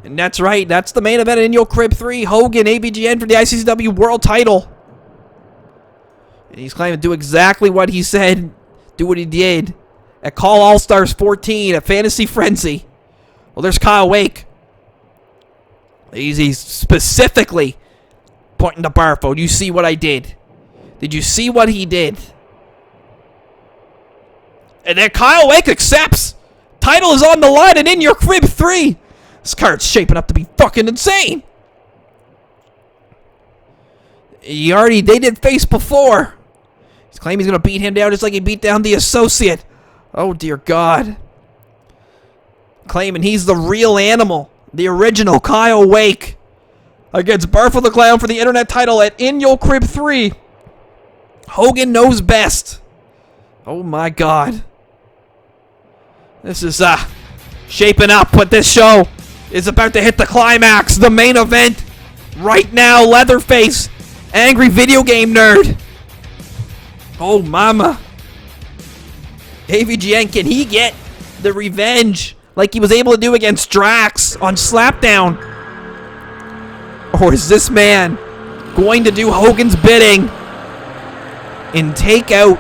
B: And that's right. That's the main event in Your Crib 3. Hogan, AVGN for the ICCW World title. And he's claiming to do exactly what he said. Do what he did at Call All-Stars 14 at Fantasy Frenzy. Well, there's Kyle Wake. He's specifically pointing to Barfo. Do you see what I did? Did you see what he did? And then Kyle Wake accepts. Title is on the line and in Your Crib 3. This card's shaping up to be fucking insane. They did face before. He's claiming he's going to beat him down just like he beat down the associate. Oh, dear God. Claiming he's the real animal. The original Kyle Wake. Against Barfo the Clown for the internet title at In Your Crib 3. Hogan knows best. Oh, my God. This is, shaping up, but this show is about to hit the climax. The main event. Right now, Leatherface. Angry video game nerd. Oh, mama. AVGN, can he get the revenge like he was able to do against Drax on Slapdown? Or is this man going to do Hogan's bidding and take out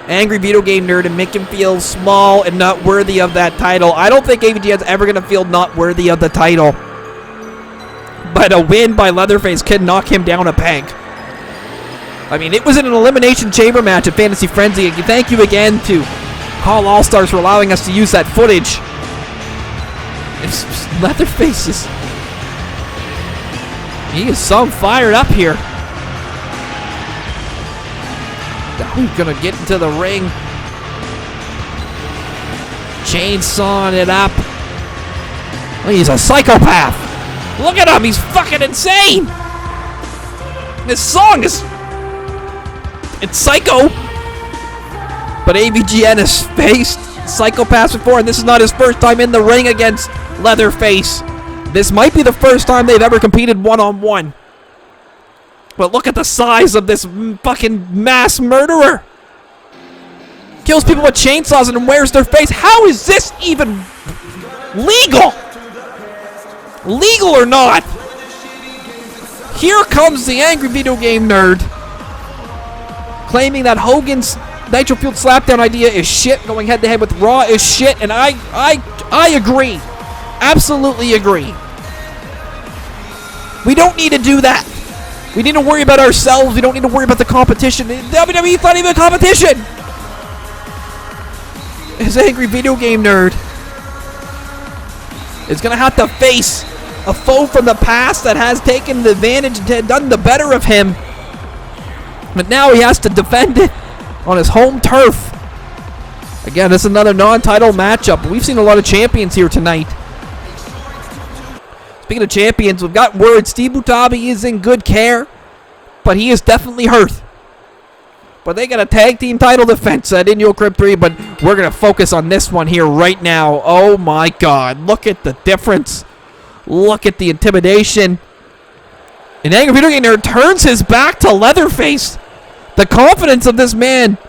B: Angry Video Game Nerd and make him feel small and not worthy of that title? I don't think AVGN's ever going to feel not worthy of the title. But a win by Leatherface can knock him down a peg. I mean, it was in an Elimination Chamber match at Fantasy Frenzy. Thank you again to Call All-Stars for allowing us to use that footage. Leatherface is... He is so fired up here. Now he's going to get into the ring. Chainsawing it up. Oh, he's a psychopath. Look at him. He's fucking insane. This song is... It's psycho. But AVGN has faced psychopaths before, and this is not his first time in the ring against Leatherface. This might be the first time they've ever competed one-on-one. But look at the size of this fucking mass murderer. Kills people with chainsaws and wears their face. How is this even legal? Legal or not? Here comes the Angry Video Game Nerd, claiming that Hogan's Nitro Fueled Slapdown idea is shit, going head-to-head with Raw is shit, and I agree. Absolutely agree. We don't need to do that. We need to worry about ourselves. We don't need to worry about the competition. WWE's not even a competition. His Angry Video Game Nerd is going to have to face a foe from the past that has taken the advantage and done the better of him. But now he has to defend it on his home turf. Again, this is another non-title matchup. We've seen a lot of champions here tonight. Speaking of champions, we've got word Steve Butabi is in good care, but he is definitely hurt. But they got a tag team title defense at In Your Crib 3, but we're going to focus on this one here right now. Oh my God, look at the difference. Look at the intimidation. And Angry Video Game Nerd turns his back to Leatherface. The confidence of this man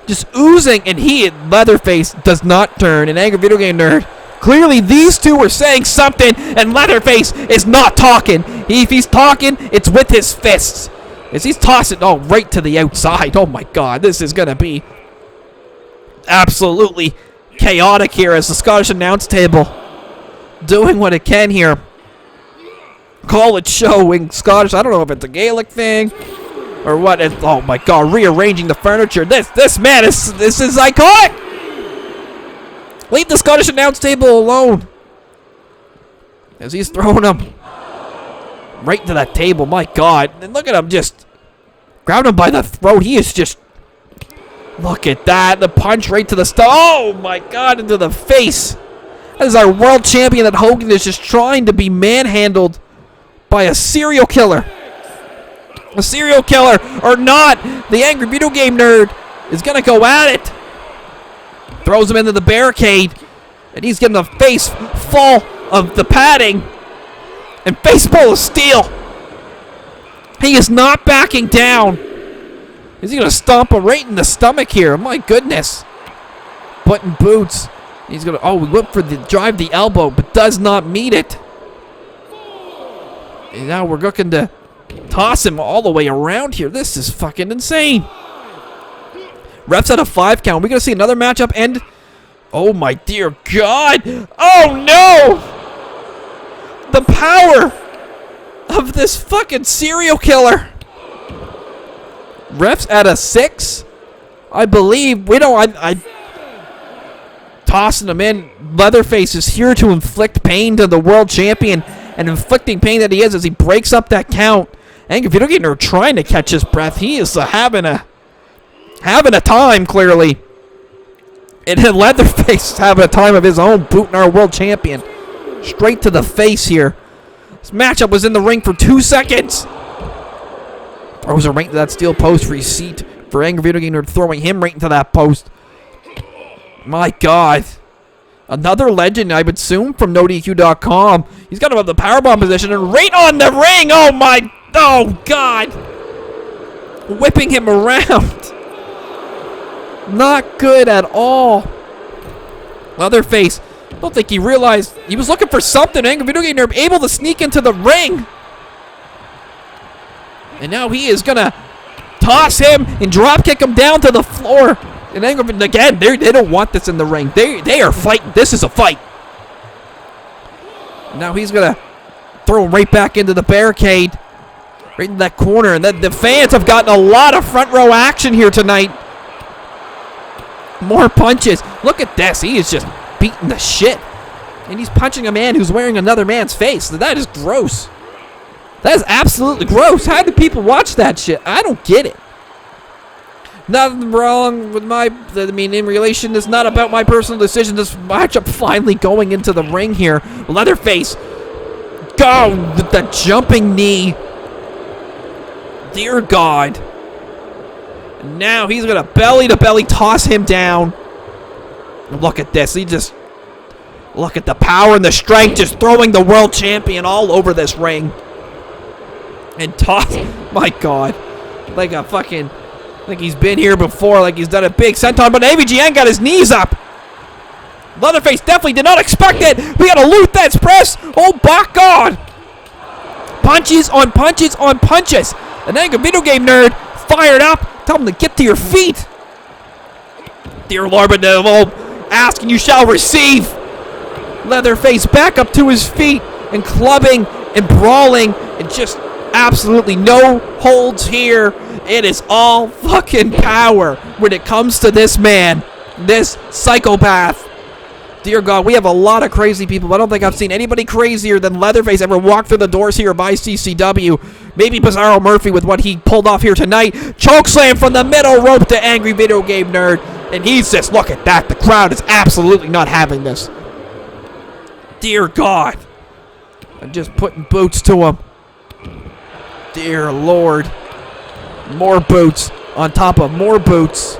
B: just oozing, and Leatherface does not turn. And Angry Video Game Nerd, clearly these two are saying something, and Leatherface is not talking. If he's talking, it's with his fists. As he's tossing, right to the outside. Oh my God, this is going to be absolutely chaotic here as the Scottish announce table doing what it can here. Call it show in Scottish. I don't know if it's a Gaelic thing or what. Oh my God, rearranging the furniture. This man this is iconic. Leave the Scottish announce table alone. As he's throwing him right to that table. My God. And look at him just grabbing him by the throat. He is just... Look at that. The punch right to the stomach. Oh my God, into the face. That is our world champion that Hogan is just trying to be manhandled by a serial killer. A serial killer or not, the Angry Video Game Nerd is going to go at it. Throws him into the barricade, and he's getting the face full of the padding and face full of steel. He is not backing down. Is he going to stomp him right in the stomach here? My goodness. Button boots. He's going to, we went for the drive the elbow, but does not meet it. And now we're looking to toss him all the way around here. This is fucking insane. Refs at a 5 count. We're going to see another matchup end. Oh my dear God. Oh no. The power of this fucking serial killer. Refs at a 6. I believe. I tossing him in. Leatherface is here to inflict pain to the world champion. And inflicting pain that he is as he breaks up that count. Angry Video Game Nerd trying to catch his breath. He is having a time, clearly. And then Leatherface having a time of his own, booting our world champion straight to the face here. This matchup was in the ring for 2 seconds. Or was it right into that steel post for receipt for Angry Video Game Nerd, throwing him right into that post. My God. Another legend, I would assume, from NoDQ.com. He's got him up the powerbomb position and right on the ring. Oh, God. Whipping him around. Not good at all. Leatherface, I don't think he realized he was looking for something. Angry Video Game Nerd able to sneak into the ring. And now he is going to toss him and drop kick him down to the floor. And again, they don't want this in the ring. They are fighting. This is a fight. Now he's going to throw him right back into the barricade. Right in that corner. And then the fans have gotten a lot of front row action here tonight. More punches. Look at this. He is just beating the shit. And he's punching a man who's wearing another man's face. That is gross. That is absolutely gross. How do people watch that shit? I don't get it. Nothing wrong with in relation, it's not about my personal decision. This matchup finally going into the ring here. Leatherface. Go with the jumping knee. Dear God. And now he's going to belly to belly toss him down. Look at this. Look at the power and the strength, just throwing the world champion all over this ring. And toss. My God. Like he's been here before, like he's done a big senton, but AVGN got his knees up. Leatherface definitely did not expect it. We got a Luthez press. Oh, my God. Punches on punches on punches. An Angry Video Game Nerd fired up. Tell him to get to your feet. Dear Lord, but ask and you shall receive. Leatherface back up to his feet and clubbing and brawling and just absolutely no holds here. It is all fucking power when it comes to this man, this psychopath. Dear God, we have a lot of crazy people, but I don't think I've seen anybody crazier than Leatherface ever walk through the doors here by ICCW. Maybe Bizzaro Murphy with what he pulled off here tonight. Chokeslam from the middle rope to Angry Video Game Nerd. And he's just, look at that. The crowd is absolutely not having this. Dear God. I'm just putting boots to him. Dear Lord. More boots on top of more boots.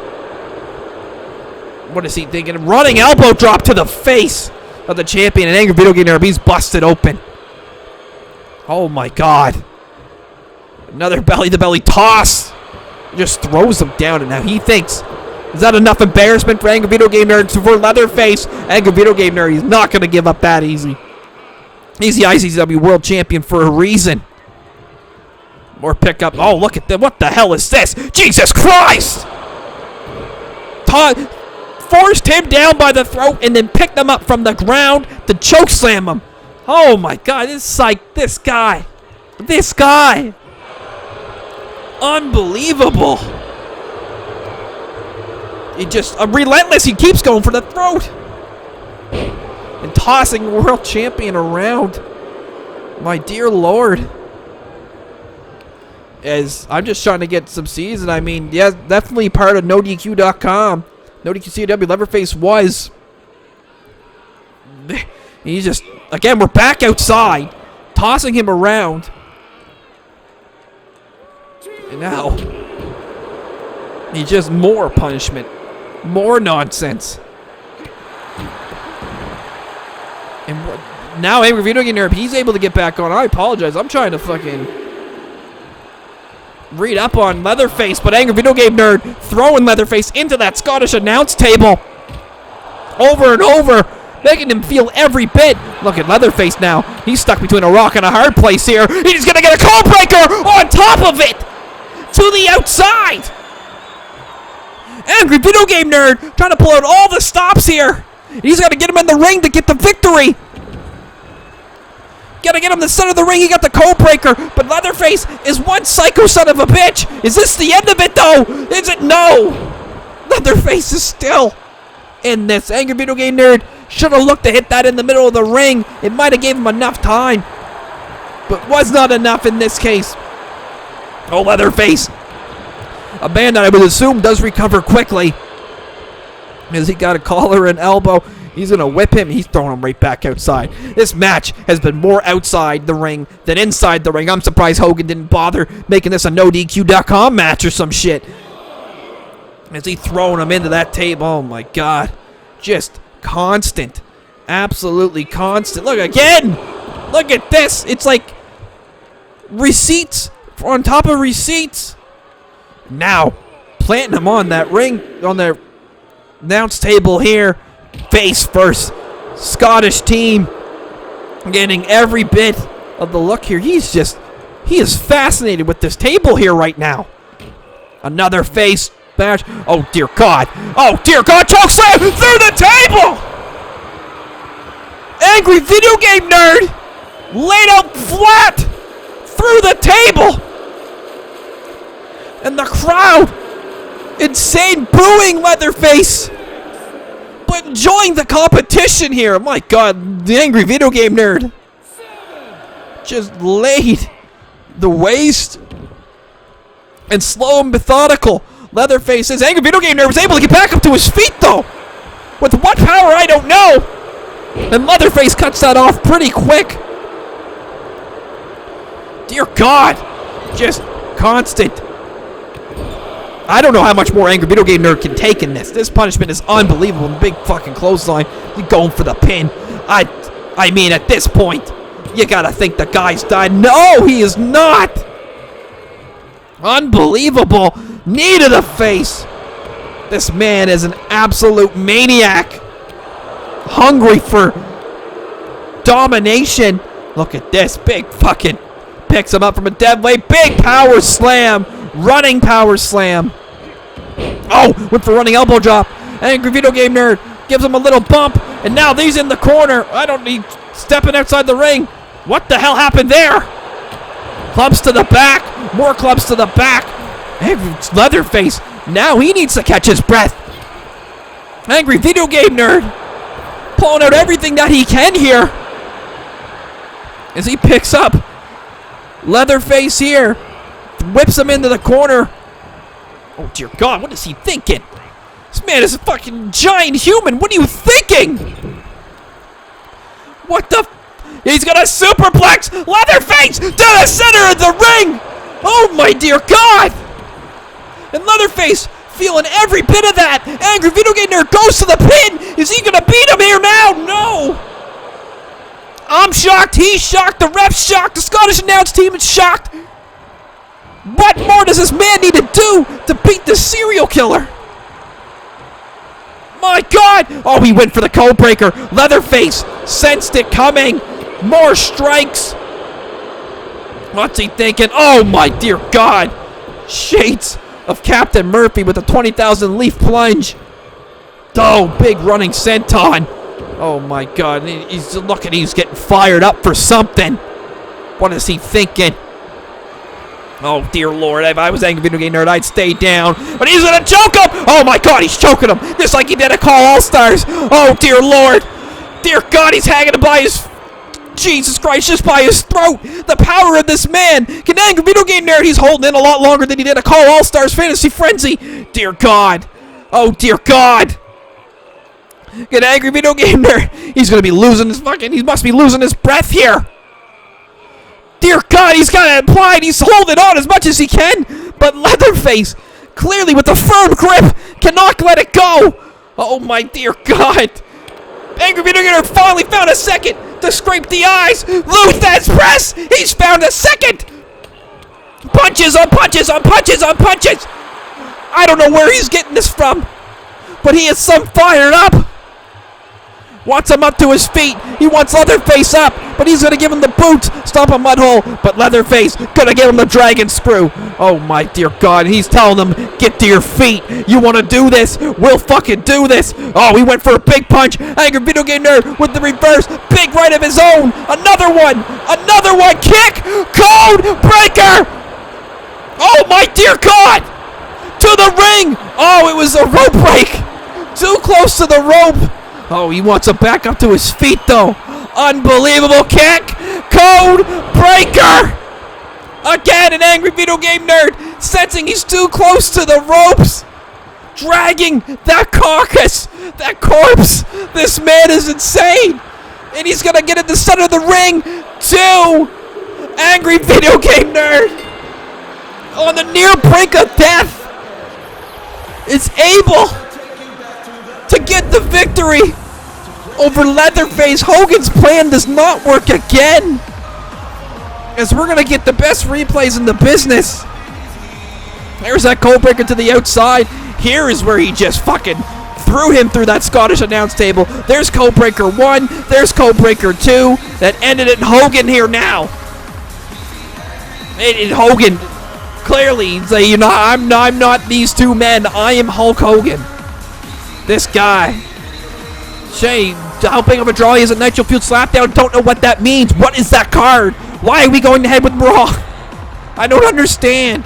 B: What is he thinking? Running elbow drop to the face of the champion. And Angry Video Game Nerd, he's busted open. Oh my God. Another belly-to-belly toss. Just throws him down. And now he thinks, is that enough embarrassment for Angry Video Game Nerd? For Leatherface, Angry Video Game Nerd, he's not going to give up that easy. He's the ICCW World Champion for a reason. More pickup. Oh, look at that. What the hell is this? Jesus Christ! Forced him down by the throat and then picked him up from the ground to chokeslam him. Oh my God, this guy. Unbelievable. He just, relentless, he keeps going for the throat. And tossing world champion around. My dear Lord. As I'm just trying to get some season. I mean, yeah, definitely part of NoDQ.com. NoDQ.CW, Leatherface was. He's just, again, we're back outside, tossing him around. And now, he's just more punishment, more nonsense. And now Angry Video Game Nerd, he's able to get back on. I apologize, I'm trying to fucking read up on Leatherface, but Angry Video Game Nerd throwing Leatherface into that Scottish announce table over and over, making him feel every bit. Look at Leatherface now. He's stuck between a rock and a hard place here. He's going to get a code breaker on top of it to the outside. Angry Video Game Nerd trying to pull out all the stops here. He's got to get him in the ring to get the victory. Gotta get him the center of the ring. He got the code breaker, but Leatherface is one psycho son of a bitch. Is this the end of it, though? Is it? No. Leatherface is still in this. Angry Video Game Nerd should have looked to hit that in the middle of the ring. It might have gave him enough time, but was not enough in this case. Oh, Leatherface. A man that I would assume does recover quickly. As he got a collar and elbow. He's going to whip him. He's throwing him right back outside. This match has been more outside the ring than inside the ring. I'm surprised Hogan didn't bother making this a NoDQ.com match or some shit. As he throwing him into that table. Oh, my God. Just constant. Absolutely constant. Look again. Look at this. It's like receipts on top of receipts. Now, planting him on that ring, on their announce table here. Face first. Scottish team getting every bit of the look here. He is fascinated with this table here right now. Another face bash. Oh, dear God. Oh, dear God. Choke slam through the table. Angry video game nerd laid out flat through the table. And the crowd, insane booing Leatherface, but enjoying the competition here. My God, the angry video game nerd just laid the waste. And slow and methodical, Leatherface, his angry video game nerd, was able to get back up to his feet, though. With what power, I don't know. And Leatherface cuts that off pretty quick. Dear God, just constant. I don't know how much more angry video game nerd can take in this. This punishment is unbelievable. Big fucking clothesline. He's going for the pin. I mean, at this point, you gotta think the guy's died. No, he is not. Unbelievable. Knee to the face. This man is an absolute maniac. Hungry for domination. Look at this. Big fucking picks him up from a dead weight. Big power slam. Running power slam. Oh, went for running elbow drop. Angry video game nerd gives him a little bump. And now he's in the corner. I don't need stepping outside the ring. What the hell happened there? Clubs to the back. More clubs to the back. Angry Leatherface. Now he needs to catch his breath. Angry video game nerd pulling out everything that he can here. As he picks up Leatherface here. Whips him into the corner. Oh, dear God. What is he thinking? This man is a fucking giant human. What are you thinking? What the... He's got a superplex. Leatherface to the center of the ring. Oh, my dear God. And Leatherface feeling every bit of that. Angry video game nerd goes to the pin. Is he going to beat him here now? No. I'm shocked. He's shocked. The ref's shocked. The Scottish announce team is shocked. What more does this man need to do to beat the serial killer? My God! Oh, he went for the code breaker. Leatherface sensed it coming. More strikes. What's he thinking? Oh, my dear God. Shades of Captain Murphy with a 20,000 leaf plunge. Oh, big running senton. Oh, my God. He's looking. He's getting fired up for something. What is he thinking? Oh, dear Lord. If I was angry video game nerd, I'd stay down. But he's going to choke him. Oh, my God. He's choking him. Just like he did at Call All-Stars. Oh, dear Lord. Dear God, he's hanging him by his... Jesus Christ, just by his throat. The power of this man. Can angry video game nerd, he's holding in a lot longer than he did at Call All-Stars Fantasy Frenzy. Dear God. Oh, dear God. Get angry video game nerd. He's going to be losing his fucking... He must be losing his breath here. Dear God, he's got it applied. He's holding on as much as he can. But Leatherface, clearly with a firm grip, cannot let it go. Oh, my dear God. Angry video game nerd finally found a second to scrape the eyes. Luthez press. He's found a second. Punches on punches on punches on punches. I don't know where he's getting this from, but he is some fired up. Wants him up to his feet. He wants Leatherface up, but he's going to give him the boot. Stomp a mud hole, but Leatherface going to give him the dragon screw. Oh, my dear God. He's telling them, get to your feet. You want to do this? We'll fucking do this. Oh, he went for a big punch. Angry video game nerd with the reverse. Big right of his own. Another one. Another one. Kick. Code breaker. Oh, my dear God. To the ring. Oh, it was a rope break. Too close to the rope. Oh, he wants him back up to his feet, though. Unbelievable kick. Code breaker. Again, an angry video game nerd, sensing he's too close to the ropes, dragging that carcass, that corpse. This man is insane. And he's gonna get at the center of the ring. 2, angry video game nerd, on the near brink of death, is able to get the victory over Leatherface. Hogan's plan does not work again, as we're gonna get the best replays in the business. There's that codebreaker to the outside. Here is where he just fucking threw him through that Scottish announce table. There's codebreaker 1, there's codebreaker 2, that ended in Hogan here now. And Hogan clearly say, you know, I'm not these two men. I am Hulk Hogan. This guy. Shay, how big of a draw he is at Nitro Field Slapdown? Don't know what that means. What is that card? Why are we going ahead with Brawl? I don't understand.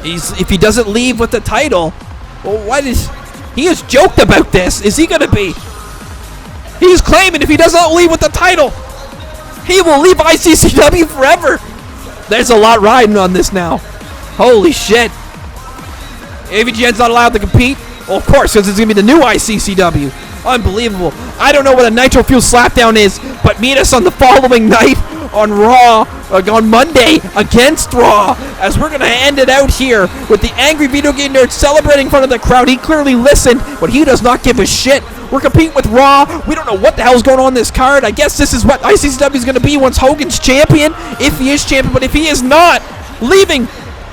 B: If he doesn't leave with the title, well, what is... He has joked about this. Is he going to be... He's claiming if he doesn't leave with the title, he will leave ICCW forever. There's a lot riding on this now. Holy shit. AVGN's not allowed to compete? Well, of course, because it's going to be the new ICCW. Unbelievable. I don't know what a Nitro Fuel Slapdown is, but meet us on the following night on Raw, on Monday against Raw, as we're going to end it out here with the angry video game nerd celebrating in front of the crowd. He clearly listened, but he does not give a shit. We're competing with Raw. We don't know what the hell's going on in this card. I guess this is what ICCW is going to be once Hogan's champion, if he is champion. But if he is not leaving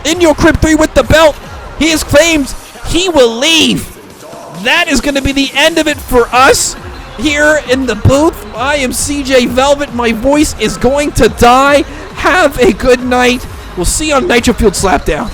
B: in your Crib 3 with the belt, he has claimed he will leave. That is going to be the end of it for us here in the booth. I am CJ Velvet. My voice is going to die. Have a good night. We'll see you on Nitro Field Slapdown.